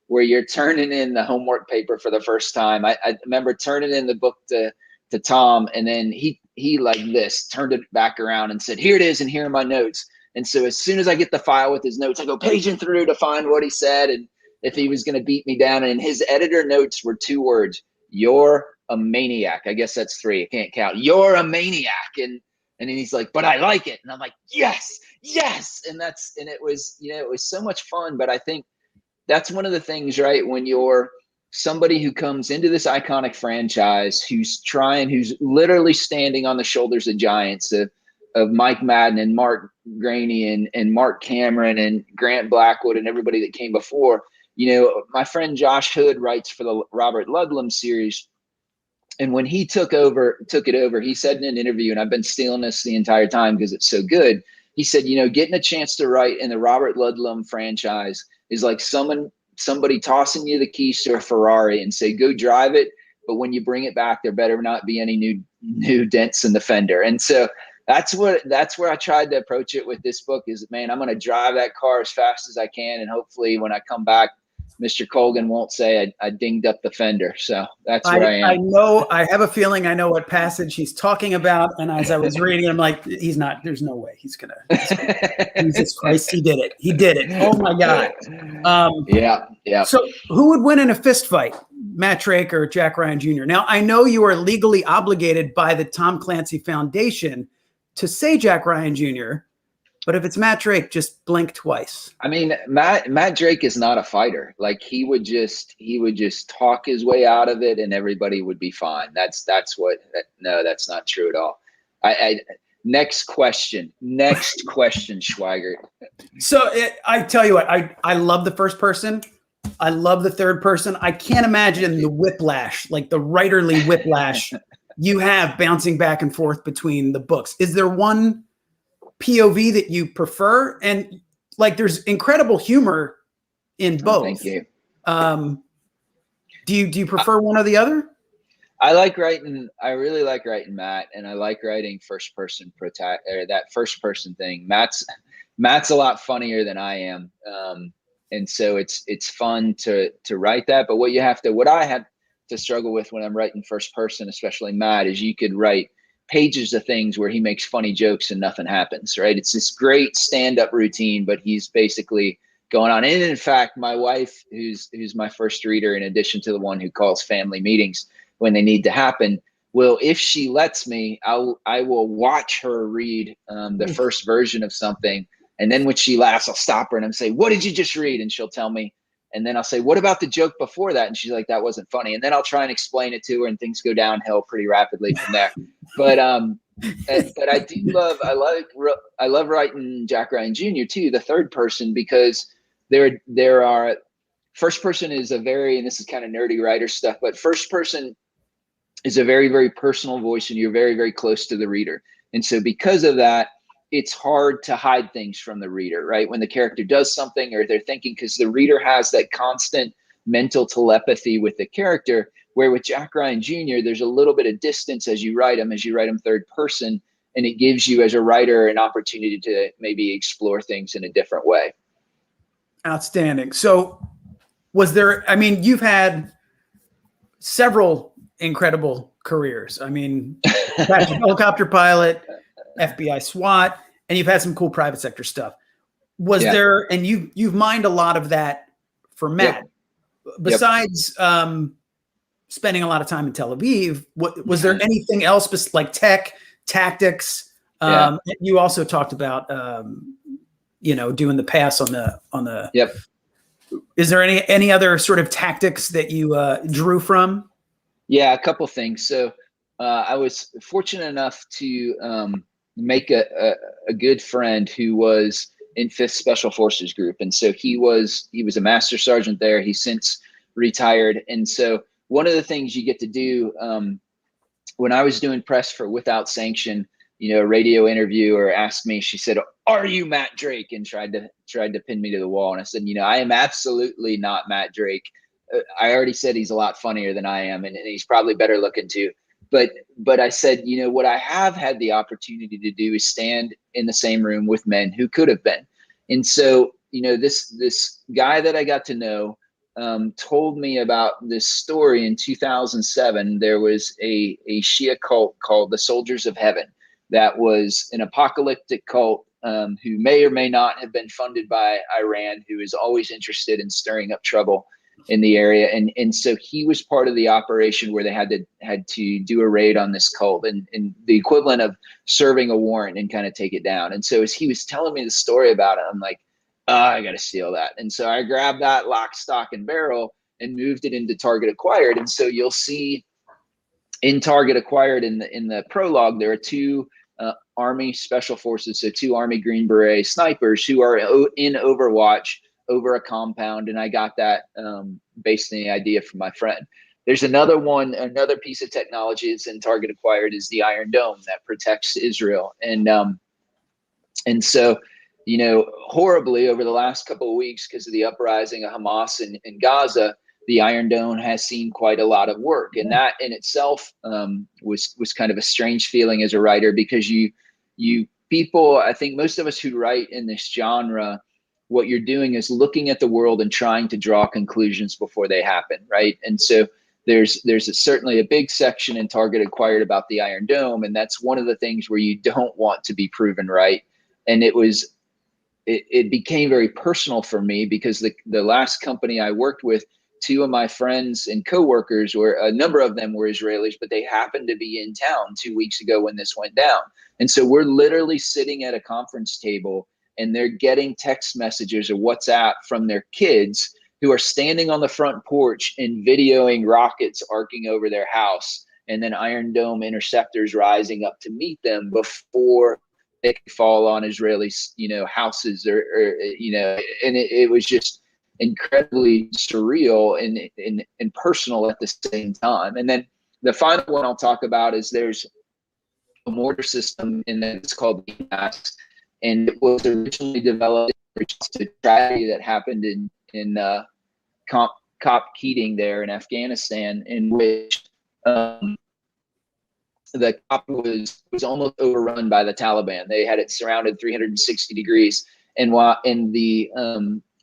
where you're turning in the homework paper for the first time. I remember turning in the book to Tom, and then he like this turned it back around and said, here it is, and here are my notes. And so as soon as I get the file with his notes, I go paging through to find what he said and if he was going to beat me down. And his editor notes were 2 words: you're a maniac. I guess that's 3. I can't count. You're a maniac. And And then he's like, but I like it. And I'm like, yes. And it was, it was so much fun. But I think that's one of the things, right? When you're somebody who comes into this iconic franchise, who's literally standing on the shoulders of giants of Mike Madden and Mark Graney and Mark Cameron and Grant Blackwood and everybody that came before. My friend Josh Hood writes for the Robert Ludlum series. And when he took it over, he said in an interview, and I've been stealing this the entire time because it's so good. He said, getting a chance to write in the Robert Ludlum franchise is like somebody tossing you the keys to a Ferrari and say, go drive it. But when you bring it back, there better not be any new dents in the fender. And so that's where I tried to approach it with this book is, man, I'm going to drive that car as fast as I can. And hopefully when I come back, Mr. Colgan won't say I dinged up the fender. So that's where I am. I know. I have a feeling I know what passage he's talking about. And as I was reading, I'm like, he's not. There's no way he's gonna. Jesus Christ, he did it. He did it. Oh my God. Yeah. So who would win in a fist fight, Matt Drake or Jack Ryan Jr.? Now I know you are legally obligated by the Tom Clancy Foundation to say Jack Ryan Jr., but if it's Matt Drake, just blink twice. I mean, Matt Drake is not a fighter. Like he would just talk his way out of it, and everybody would be fine. That's not true at all. Next question, Schweigart. So I tell you what, I love the first person. I love the third person. I can't imagine the whiplash, like the writerly whiplash you have bouncing back and forth between the books. Is there one POV that you prefer? And like, there's incredible humor in both. Thank you. Do you prefer one or the other? I really like writing Matt, and I like writing first person that first person thing. Matt's a lot funnier than I am. And so it's fun to write that. But what I had to struggle with when I'm writing first person, especially Matt, is you could write pages of things where he makes funny jokes and nothing happens, right? It's this great stand-up routine, but he's basically going on. And in fact, my wife, who's my first reader, in addition to the one who calls family meetings when they need to happen, if she lets me, I will watch her read the first version of something. And then when she laughs, I'll stop her and I'm say, what did you just read? And she'll tell me. And then I'll say, what about the joke before that? And she's like, that wasn't funny. And then I'll try and explain it to her, and things go downhill pretty rapidly from there. But I love writing Jack Ryan Jr. too, the third person, because there are first person is and this is kind of nerdy writer stuff, but first person is a very, very personal voice, and you're very, very close to the reader. And so because of that, it's hard to hide things from the reader, right? When the character does something or they're thinking, because the reader has that constant mental telepathy with the character, where with Jack Ryan Jr., there's a little bit of distance as you write him third person, and it gives you as a writer an opportunity to maybe explore things in a different way. Outstanding. So you've had several incredible careers. I mean, helicopter pilot, FBI SWAT, and you've had some cool private sector stuff. Was there, and you've mined a lot of that for Matt. Yep. Besides spending a lot of time in Tel Aviv, was there anything else like tech, tactics? You also talked about doing the pass on the. Yep. Is there any other sort of tactics that you drew from? Yeah, a couple things. So I was fortunate enough to make a good friend who was in 5th Special Forces Group. And so he was a master sergeant there. He's since retired. And so one of the things you get to do when I was doing press for Without Sanction, a radio interviewer asked me, she said, are you Matt Drake? And tried to pin me to the wall. And I said, I am absolutely not Matt Drake. I already said he's a lot funnier than I am, and he's probably better looking too. But I said, what I have had the opportunity to do is stand in the same room with men who could have been. And so, this guy that I got to know told me about this story in 2007. There was a Shia cult called the Soldiers of Heaven that was an apocalyptic cult who may or may not have been funded by Iran, who is always interested in stirring up trouble. in the area. And so he was part of the operation where they had to do a raid on this cult and the equivalent of serving a warrant and kind of take it down. And so as he was telling me the story about it, I'm like, oh, I got to steal that. And so I grabbed that lock, stock, and barrel and moved it into Target Acquired. And so you'll see in Target Acquired in the prologue, there are two Army Special Forces, so two Army Green Beret snipers who are in Overwatch over a compound. And I got that based on the idea from my friend. There's another piece of technology that's in Target Acquired is the Iron Dome that protects Israel. And so, you know, horribly over the last couple of weeks, because of the uprising of Hamas in Gaza, the Iron Dome has seen quite a lot of work. And that in itself was kind of a strange feeling as a writer, because you people, I think most of us who write in this genre, what you're doing is looking at the world and trying to draw conclusions before they happen, right? And so there's certainly a big section in Target Acquired about the Iron Dome, and that's one of the things where you don't want to be proven right. And it became very personal for me, because the last company I worked with, two of my friends and coworkers, or a number of them were Israelis, but they happened to be in town 2 weeks ago when this went down. And so we're literally sitting at a conference table and they're getting text messages or WhatsApp from their kids who are standing on the front porch and videoing rockets arcing over their house, and then Iron Dome interceptors rising up to meet them before they could fall on Israeli, houses or and it was just incredibly surreal and personal at the same time. And then the final one I'll talk about is there's a mortar system, and it's called the MAS, and it was originally developed to a tragedy that happened in Cop Keating there in Afghanistan, in which the cop was almost overrun by the Taliban. They had it surrounded 360 degrees, and the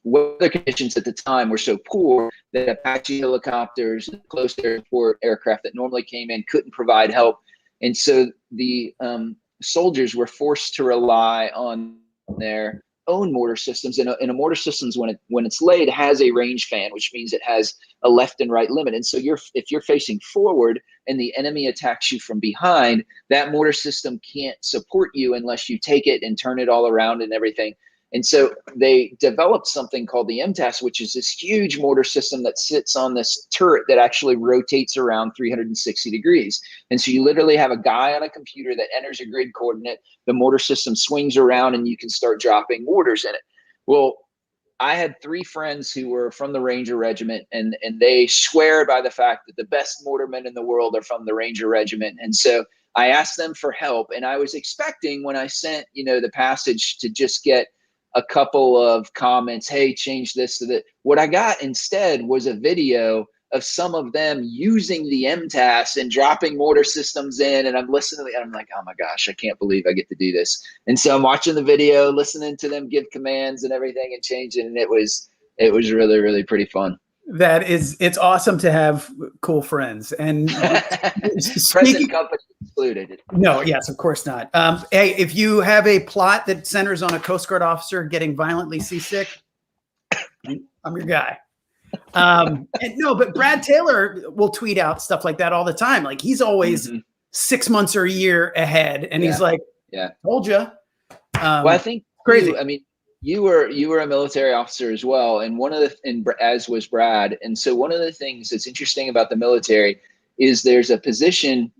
weather conditions at the time were so poor that Apache helicopters, close air support aircraft that normally came in, couldn't provide help. And so the soldiers were forced to rely on their own mortar systems. And a mortar systems, when it's laid, has a range fan, which means it has a left and right limit. And so if you're facing forward and the enemy attacks you from behind, that mortar system can't support you unless you take it and turn it all around and everything. And so they developed something called the MTAS, which is this huge mortar system that sits on this turret that actually rotates around 360 degrees. And so you literally have a guy on a computer that enters a grid coordinate, the mortar system swings around, and you can start dropping mortars in it. Well, I had three friends who were from the Ranger Regiment, and they swear by the fact that the best mortarmen in the world are from the Ranger Regiment. And so I asked them for help, and I was expecting, when I sent, the passage, to just get a couple of comments, hey, change this to that. What I got instead was a video of some of them using the MTAS and dropping mortar systems in. And I'm listening and I'm like, oh my gosh, I can't believe I get to do this. And so I'm watching the video, listening to them give commands and everything and changing. And it was really, really pretty fun. It's awesome to have cool friends. And present company excluded. No, yes, of course not. Hey, if you have a plot that centers on a Coast Guard officer getting violently seasick, I'm your guy. But Brad Taylor will tweet out stuff like that all the time. Like, he's always 6 months or a year ahead, and he's like, "Yeah, told you." Well, I think crazy. You were a military officer as well, and as was Brad. And so one of the things that's interesting about the military is there's a position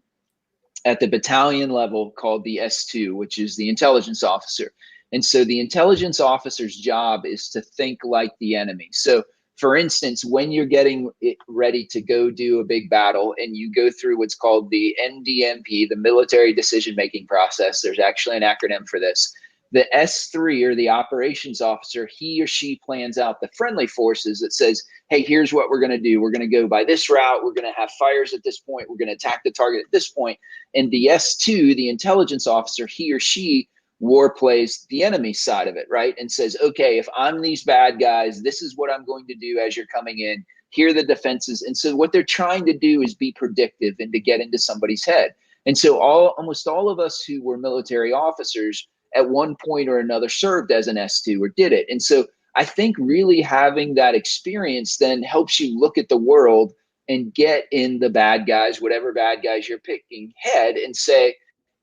at the battalion level called the S2, which is the intelligence officer. And so the intelligence officer's job is to think like the enemy. So for instance, when you're getting ready to go do a big battle and you go through what's called the NDMP, the military decision-making process, there's actually an acronym for this. The S3, or the operations officer, he or she plans out the friendly forces that says, hey, here's what we're going to do. We're going to go by this route. We're going to have fires at this point. We're going to attack the target at this point. And the S2, the intelligence officer, he or she war plays the enemy side of it, right? And says, okay, if I'm these bad guys, this is what I'm going to do as you're coming in. Here are the defenses. And so what they're trying to do is be predictive and to get into somebody's head. And so almost all of us who were military officers at one point or another served as an S2 or did it. And so I think really having that experience then helps you look at the world and get in the bad guys, whatever bad guys you're picking, head and say,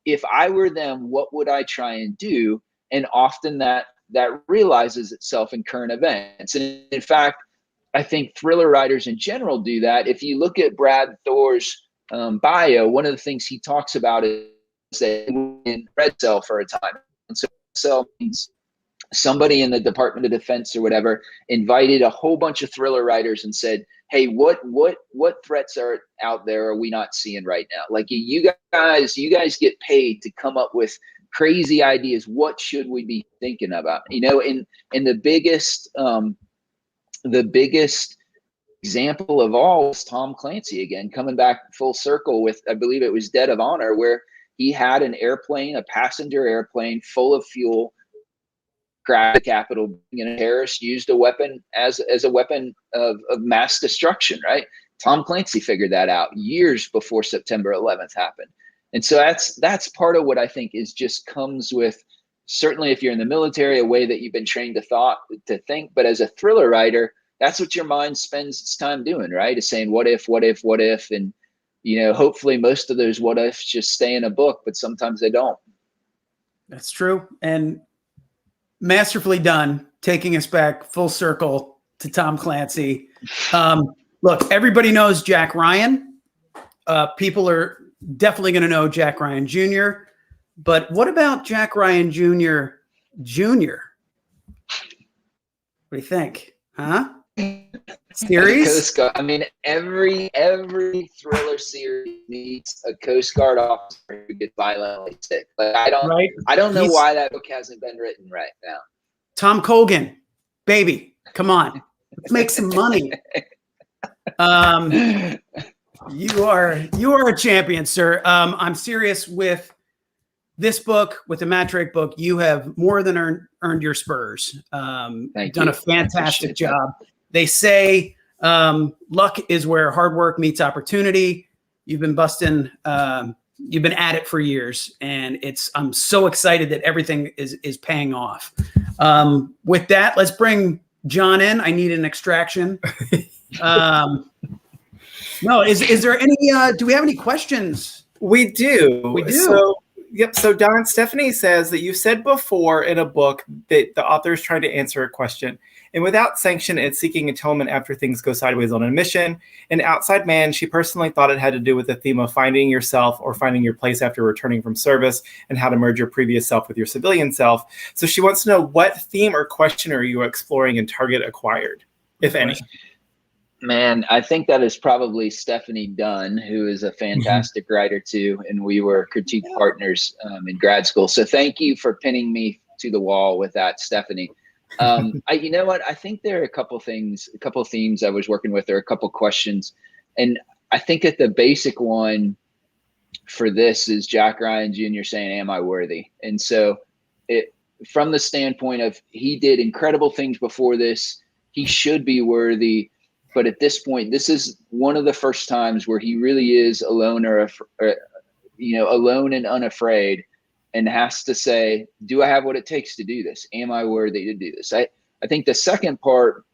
if I were them, what would I try and do? And often that realizes itself in current events. And in fact, I think thriller writers in general do that. If you look at Brad Thor's bio, one of the things he talks about is that in red cell for a time. And so cell means somebody in the Department of Defense or whatever invited a whole bunch of thriller writers and said, hey, what threats are out there are we not seeing right now? Like you guys get paid to come up with crazy ideas. What should we be thinking about? You know, and the biggest example of all was Tom Clancy, again, coming back full circle with, I believe it was Dead of Honor, where he had an airplane, a passenger airplane full of fuel, crashed the Capitol, terrorists used a weapon as a weapon of mass destruction, right? Tom Clancy figured that out years before September 11th happened. And so that's part of what I think is just comes with, certainly if you're in the military, a way that you've been trained to think, but as a thriller writer, that's what your mind spends its time doing, right? Is saying, what if, and, you know, hopefully most of those what ifs just stay in a book, but sometimes they don't. That's true. And masterfully done, taking us back full circle to Tom Clancy. Look, everybody knows Jack Ryan. People are definitely going to know Jack Ryan Jr. But what about Jack Ryan Jr. Jr.? What do you think? Huh? Series? I mean, every thriller series needs a Coast Guard officer who gets violently sick. But I don't know why that book hasn't been written right now. Tom Colgan, baby, come on, let's make some money. You are a champion, sir. I'm serious with this book, with the Matt Drake book. You have more than earned your spurs. Done a fantastic job. They say luck is where hard work meets opportunity. You've been busting. You've been at it for years, and I'm so excited that everything is paying off. With that, let's bring John in. I need an extraction. No, is there any? Do we have any questions? We do. We do. So, yep. So Don, Stephanie says that you said before in a book that the author is trying to answer a question, and without sanction, it's seeking atonement after things go sideways on a mission. An outside man, she personally thought it had to do with the theme of finding yourself or finding your place after returning from service and how to merge your previous self with your civilian self. So she wants to know, what theme or question are you exploring in Target Acquired, if any? Man, I think that is probably Stephanie Dunn, who is a fantastic writer too, and we were critique partners in grad school. So thank you for pinning me to the wall with that, Stephanie. You know what? I think there are a couple themes I was working with, or a couple questions, and I think that the basic one for this is Jack Ryan Jr. saying, "Am I worthy?" And so, from the standpoint of he did incredible things before this, he should be worthy. But at this point, this is one of the first times where he really is alone alone and unafraid, and has to say, do I have what it takes to do this? Am I worthy to do this? I think the second part,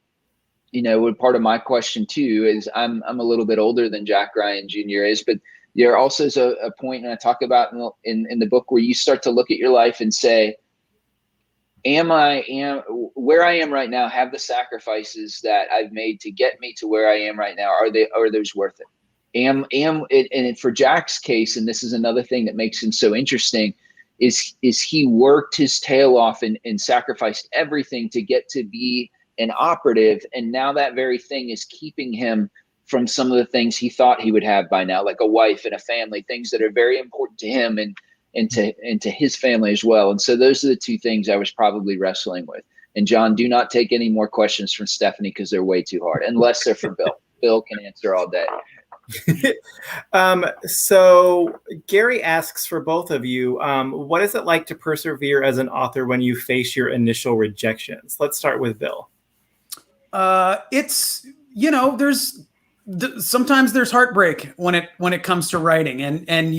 part of my question too, is I'm a little bit older than Jack Ryan Jr. is, but there also is a point, and I talk about in the book, where you start to look at your life and say, where I am right now, have the sacrifices that I've made to get me to where I am right now, are those worth it? And for Jack's case, and this is another thing that makes him so interesting, is he worked his tail off and sacrificed everything to get to be an operative, and now that very thing is keeping him from some of the things he thought he would have by now, like a wife and a family, things that are very important to him and to his family as well. And so those are the two things I was probably wrestling with. And John, do not take any more questions from Stephanie, because they're way too hard, unless they're for Bill. Bill can answer all day. So Gary asks for both of you, what is it like to persevere as an author when you face your initial rejections? Let's start with Bill. It's, sometimes there's heartbreak when it comes to writing, and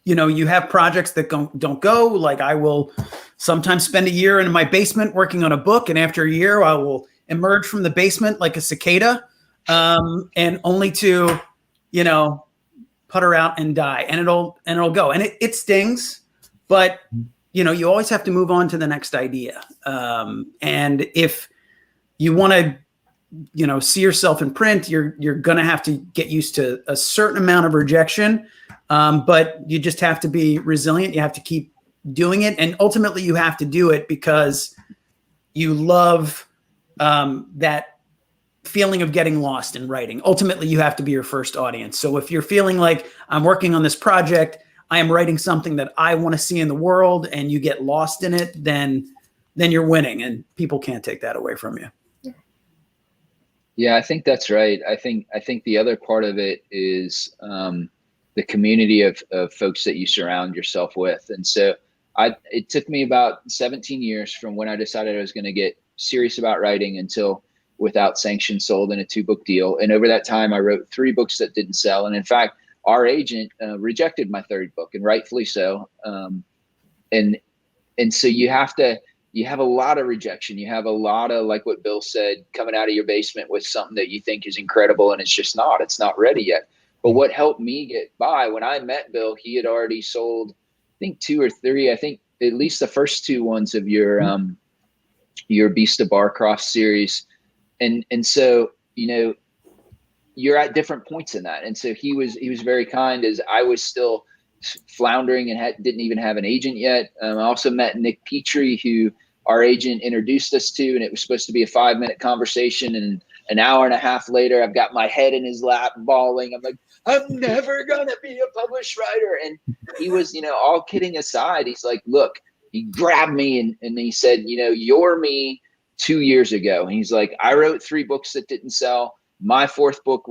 you have projects that don't go. Like I will sometimes spend a year in my basement working on a book, and after a year I will emerge from the basement like a cicada, and only to, putter out and die, and it'll go, and it stings, but you always have to move on to the next idea. And if you want to, see yourself in print, you're going to have to get used to a certain amount of rejection. But you just have to be resilient. You have to keep doing it. And ultimately you have to do it because you love, that feeling of getting lost in writing. Ultimately, you have to be your first audience. So if you're feeling like I'm working on this project, I am writing something that I want to see in the world, and you get lost in it, then you're winning, and people can't take that away from you. Yeah, I think that's right. I think the other part of it is the community of folks that you surround yourself with. And so it took me about 17 years from when I decided I was going to get serious about writing until Without Sanction sold in a 2-book deal. And over that time, I wrote 3 books that didn't sell. And in fact, our agent rejected my 3rd book, and rightfully so. And so you have a lot of rejection. You have a lot of, like what Bill said, coming out of your basement with something that you think is incredible, and it's not ready yet. But what helped me get by, when I met Bill, he had already sold, I think 2 or 3, I think at least the first 2 ones of your Beast of Barcroft series. And so, you're at different points in that. And so he was very kind, as I was still floundering and didn't even have an agent yet. I also met Nick Petrie, who our agent introduced us to, and it was supposed to be a 5-minute conversation. And an hour and a half later, I've got my head in his lap bawling. I'm like, I'm never going to be a published writer. And he was, all kidding aside, he's like, look, he grabbed me and he said, you're me 2 years ago. And he's like, I wrote 3 books that didn't sell. My 4th book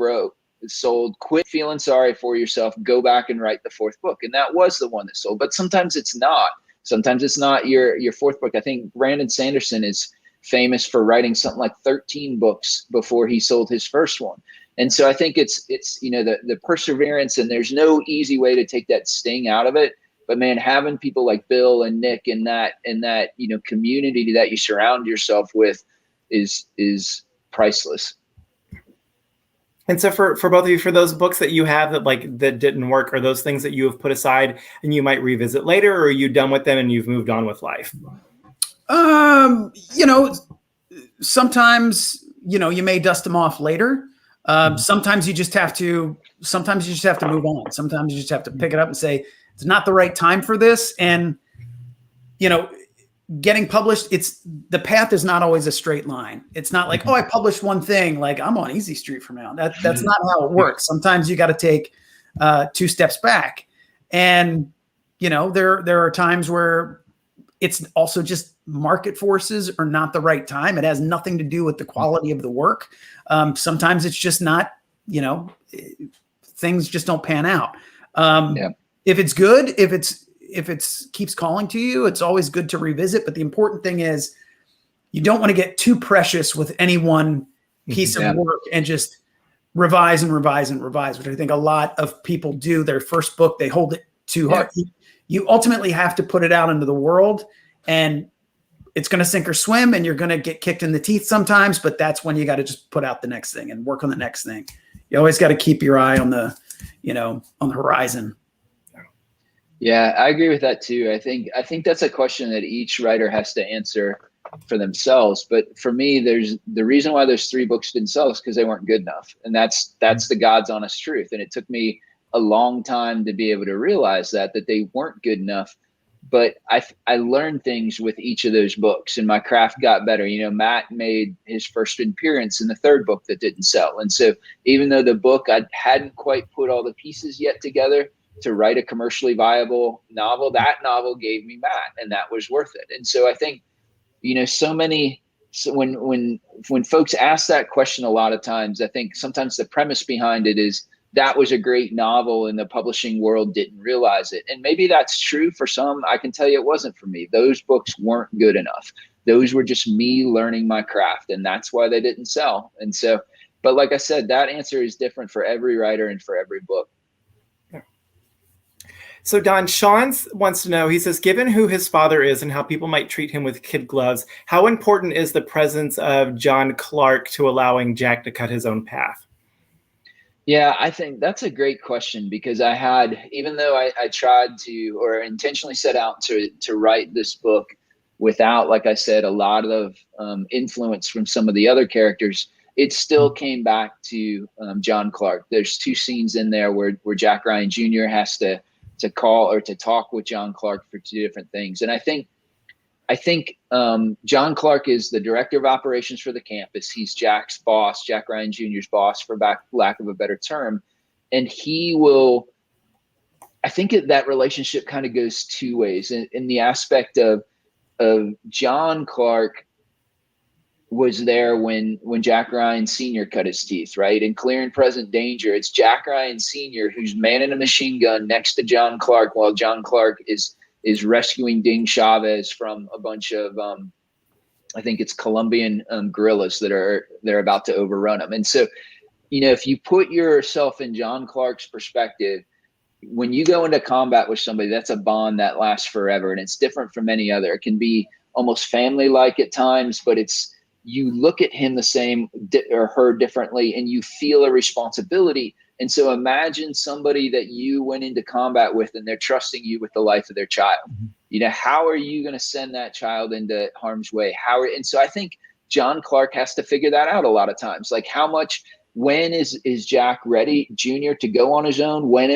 sold. Quit feeling sorry for yourself. Go back and write the 4th book. And that was the one that sold. But sometimes it's not. Sometimes it's not your 4th book. I think Brandon Sanderson is famous for writing something like 13 books before he sold his first one. And so I think it's the perseverance, and there's no easy way to take that sting out of it. But man, having people like Bill and Nick and that community that you surround yourself with is priceless. And so for both of you, for those books that you have that didn't work, are those things that you have put aside and you might revisit later, or are you done with them and you've moved on with life? Sometimes, you may dust them off later. Sometimes you just have to move on. Sometimes you just have to pick it up and say, it's not the right time for this. And, getting published, the path is not always a straight line. It's not like, I published one thing, like I'm on easy street from now. That's not how it works. Sometimes you got to take 2 steps back. And, there are times where it's also just market forces are not the right time. It has nothing to do with the quality of the work. Sometimes it's just not, things just don't pan out. If it's good, if it's keeps calling to you, it's always good to revisit. But the important thing is you don't want to get too precious with any one piece of work and just revise and revise and revise, which I think a lot of people do. Their first book, they hold it too hard. You ultimately have to put it out into the world, and it's going to sink or swim, and you're going to get kicked in the teeth sometimes, but that's when you got to just put out the next thing and work on the next thing. You always got to keep your eye on the horizon. Yeah, I agree with that too. I think that's a question that each writer has to answer for themselves. But for me, the reason why those 3 books didn't sell is because they weren't good enough. And that's the God's honest truth. And it took me a long time to be able to realize that they weren't good enough. But I learned things with each of those books, and my craft got better. Matt made his first appearance in the 3rd book that didn't sell. And so even though the book, I hadn't quite put all the pieces yet together to write a commercially viable novel, that novel gave me Matt, and that was worth it. And so I think, when folks ask that question, a lot of times, I think sometimes the premise behind it is that was a great novel and the publishing world didn't realize it. And maybe that's true for some. I can tell you it wasn't for me. Those books weren't good enough. Those were just me learning my craft, and that's why they didn't sell. And so, but like I said, that answer is different for every writer and for every book. So Don, Sean wants to know, he says, given who his father is and how people might treat him with kid gloves, how important is the presence of John Clark to allowing Jack to cut his own path? Yeah, I think that's a great question, because even though I tried to, or intentionally set out to write this book without, like I said, a lot of influence from some of the other characters, it still came back to John Clark. There's two scenes in there where Jack Ryan Jr. has to call or to talk with John Clark for two different things. And I think John Clark is the director of operations for the campus. He's Jack's boss, Jack Ryan Jr.'s boss, for lack of a better term. And I think that relationship kind of goes two ways in the aspect of John Clark was there when Jack Ryan Sr. cut his teeth, right? In Clear and Present Danger, it's Jack Ryan Sr. who's manning a machine gun next to John Clark while John Clark is rescuing Ding Chavez from a bunch of, I think it's Colombian guerrillas they're about to overrun him. And so, if you put yourself in John Clark's perspective, when you go into combat with somebody, that's a bond that lasts forever, and it's different from any other. It can be almost family-like at times, but you look at him the same or her differently, and you feel a responsibility. And so imagine somebody that you went into combat with, and they're trusting you with the life of their child. How are you going to send that child into harm's way? And so I think John Clark has to figure that out a lot of times. Like, when is Jack ready, Jr., to go on his own? When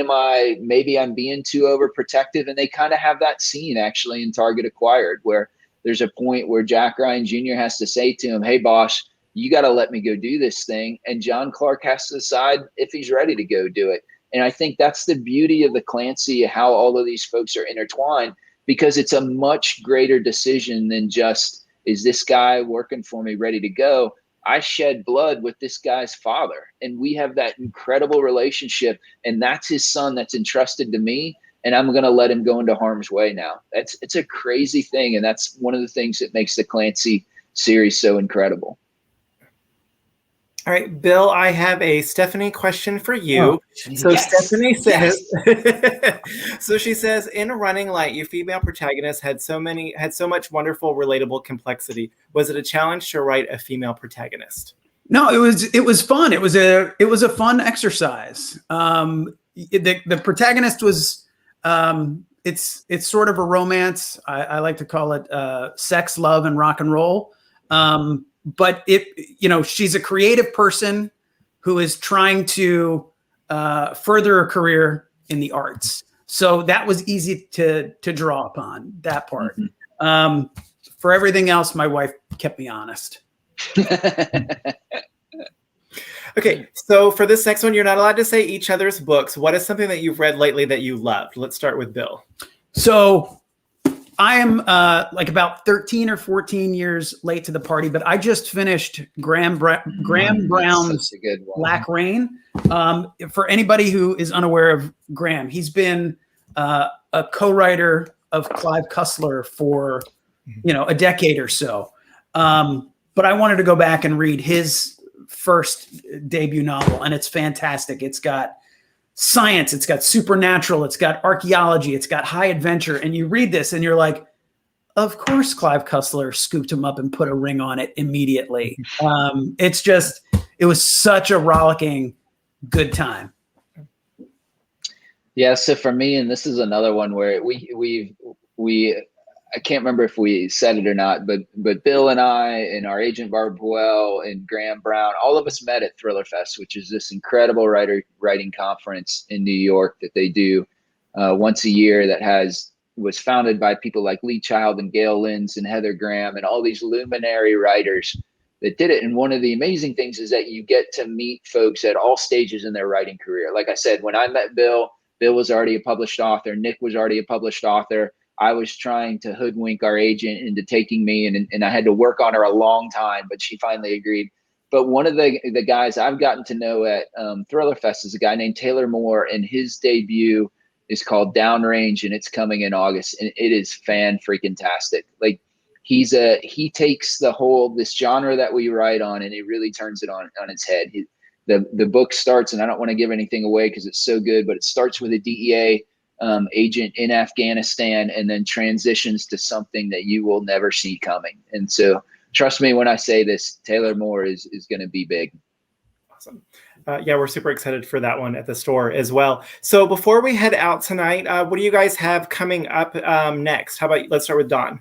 maybe I'm being too overprotective? And they kind of have that scene actually in Target Acquired, where there's a point where Jack Ryan Jr. has to say to him, hey, boss, you got to let me go do this thing. And John Clark has to decide if he's ready to go do it. And I think that's the beauty of the Clancy, how all of these folks are intertwined, because it's a much greater decision than just, is this guy working for me ready to go? I shed blood with this guy's father, and we have that incredible relationship, and that's his son that's entrusted to me, and I'm going to let him go into harm's way now. It's a crazy thing, and that's one of the things that makes the Clancy series so incredible. All right, Bill, I have a Stephanie question for you. Oh, so yes. Stephanie says, so she says, in Running Light, your female protagonist had so much wonderful, relatable complexity. Was it a challenge to write a female protagonist? No, it was fun. It was a fun exercise. The protagonist was, it's sort of a romance. I like to call it sex, love, and rock and roll. But she's a creative person who is trying to further a career in the arts. So that was easy to draw upon, that part. Mm-hmm. For everything else, my wife kept me honest. Okay, so for this next one, you're not allowed to say each other's books. What is something that you've read lately that you loved? Let's start with Bill. So I am like about 13 or 14 years late to the party, but I just finished Graham Brown's Black Rain. For anybody who is unaware of Graham, he's been a co-writer of Clive Cussler for a decade or so. But I wanted to go back and read his first debut novel, and it's fantastic. It's got science, it's got supernatural, it's got archaeology, it's got high adventure. And you read this and you're like, of course Clive Cussler scooped him up and put a ring on it immediately. It was such a rollicking good time. Yeah, so for me, and this is another one where we I can't remember if we said it or not, but Bill and I and our agent Barbara Powell and Graham Brown, all of us met at Thriller Fest, which is this incredible writing conference in New York that they do once a year that was founded by people like Lee Child and Gail Lynns and Heather Graham and all these luminary writers that did it. And one of the amazing things is that you get to meet folks at all stages in their writing career. Like I said, when I met Bill was already a published author. Nick was already a published author. I was trying to hoodwink our agent into taking me, and I had to work on her a long time, but she finally agreed. But one of the guys I've gotten to know at Thriller Fest is a guy named Taylor Moore, and his debut is called Downrange, and it's coming in August, and it is fan-freaking-tastic. Like, he takes this genre that we write on, and he really turns it on its head. The book starts, and I don't want to give anything away because it's so good, but it starts with a DEA agent in Afghanistan and then transitions to something that you will never see coming. And so trust me when I say this, Taylor Moore is going to be big. Awesome. Yeah, we're super excited for that one at the store as well. So before we head out tonight, what do you guys have coming up next? How about let's start with Don.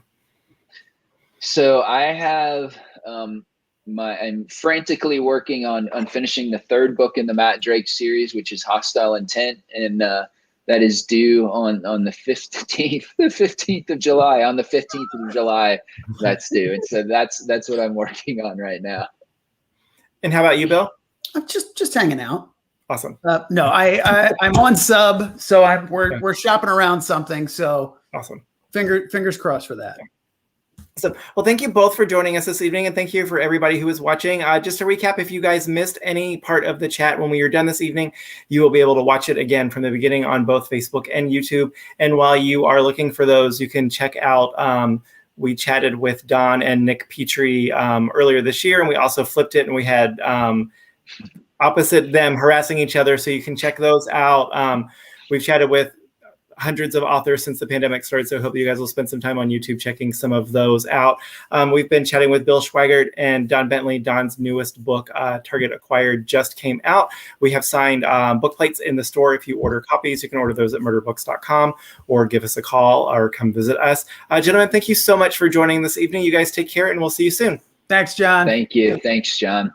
So I have I'm frantically working on finishing the third book in the Matt Drake series, which is Hostile Intent, and that is due on the 15th of July. On the 15th of July, that's due, and so that's what I'm working on right now. And how about you, Bill? I'm just hanging out. Awesome. No, I'm on sub, so we're shopping around something. So awesome. Fingers crossed for that. So, well, thank you both for joining us this evening, and thank you for everybody who is watching. Just to recap, if you guys missed any part of the chat when we were done this evening, you will be able to watch it again from the beginning on both Facebook and YouTube. And while you are looking for those, you can check out. We chatted with Don and Nick Petrie earlier this year, and we also flipped it, and we had opposite them harassing each other. So you can check those out. We've chatted with hundreds of authors since the pandemic started, so I hope you guys will spend some time on YouTube checking some of those out. We've been chatting with Bill Schweigart and Don Bentley. Don's newest book, Target Acquired, just came out. We have signed book plates in the store. If you order copies, you can order those at murderbooks.com or give us a call or come visit us. Gentlemen, thank you so much for joining this evening. You guys take care, and we'll see you soon. Thanks, John. Thank you. Thanks, John.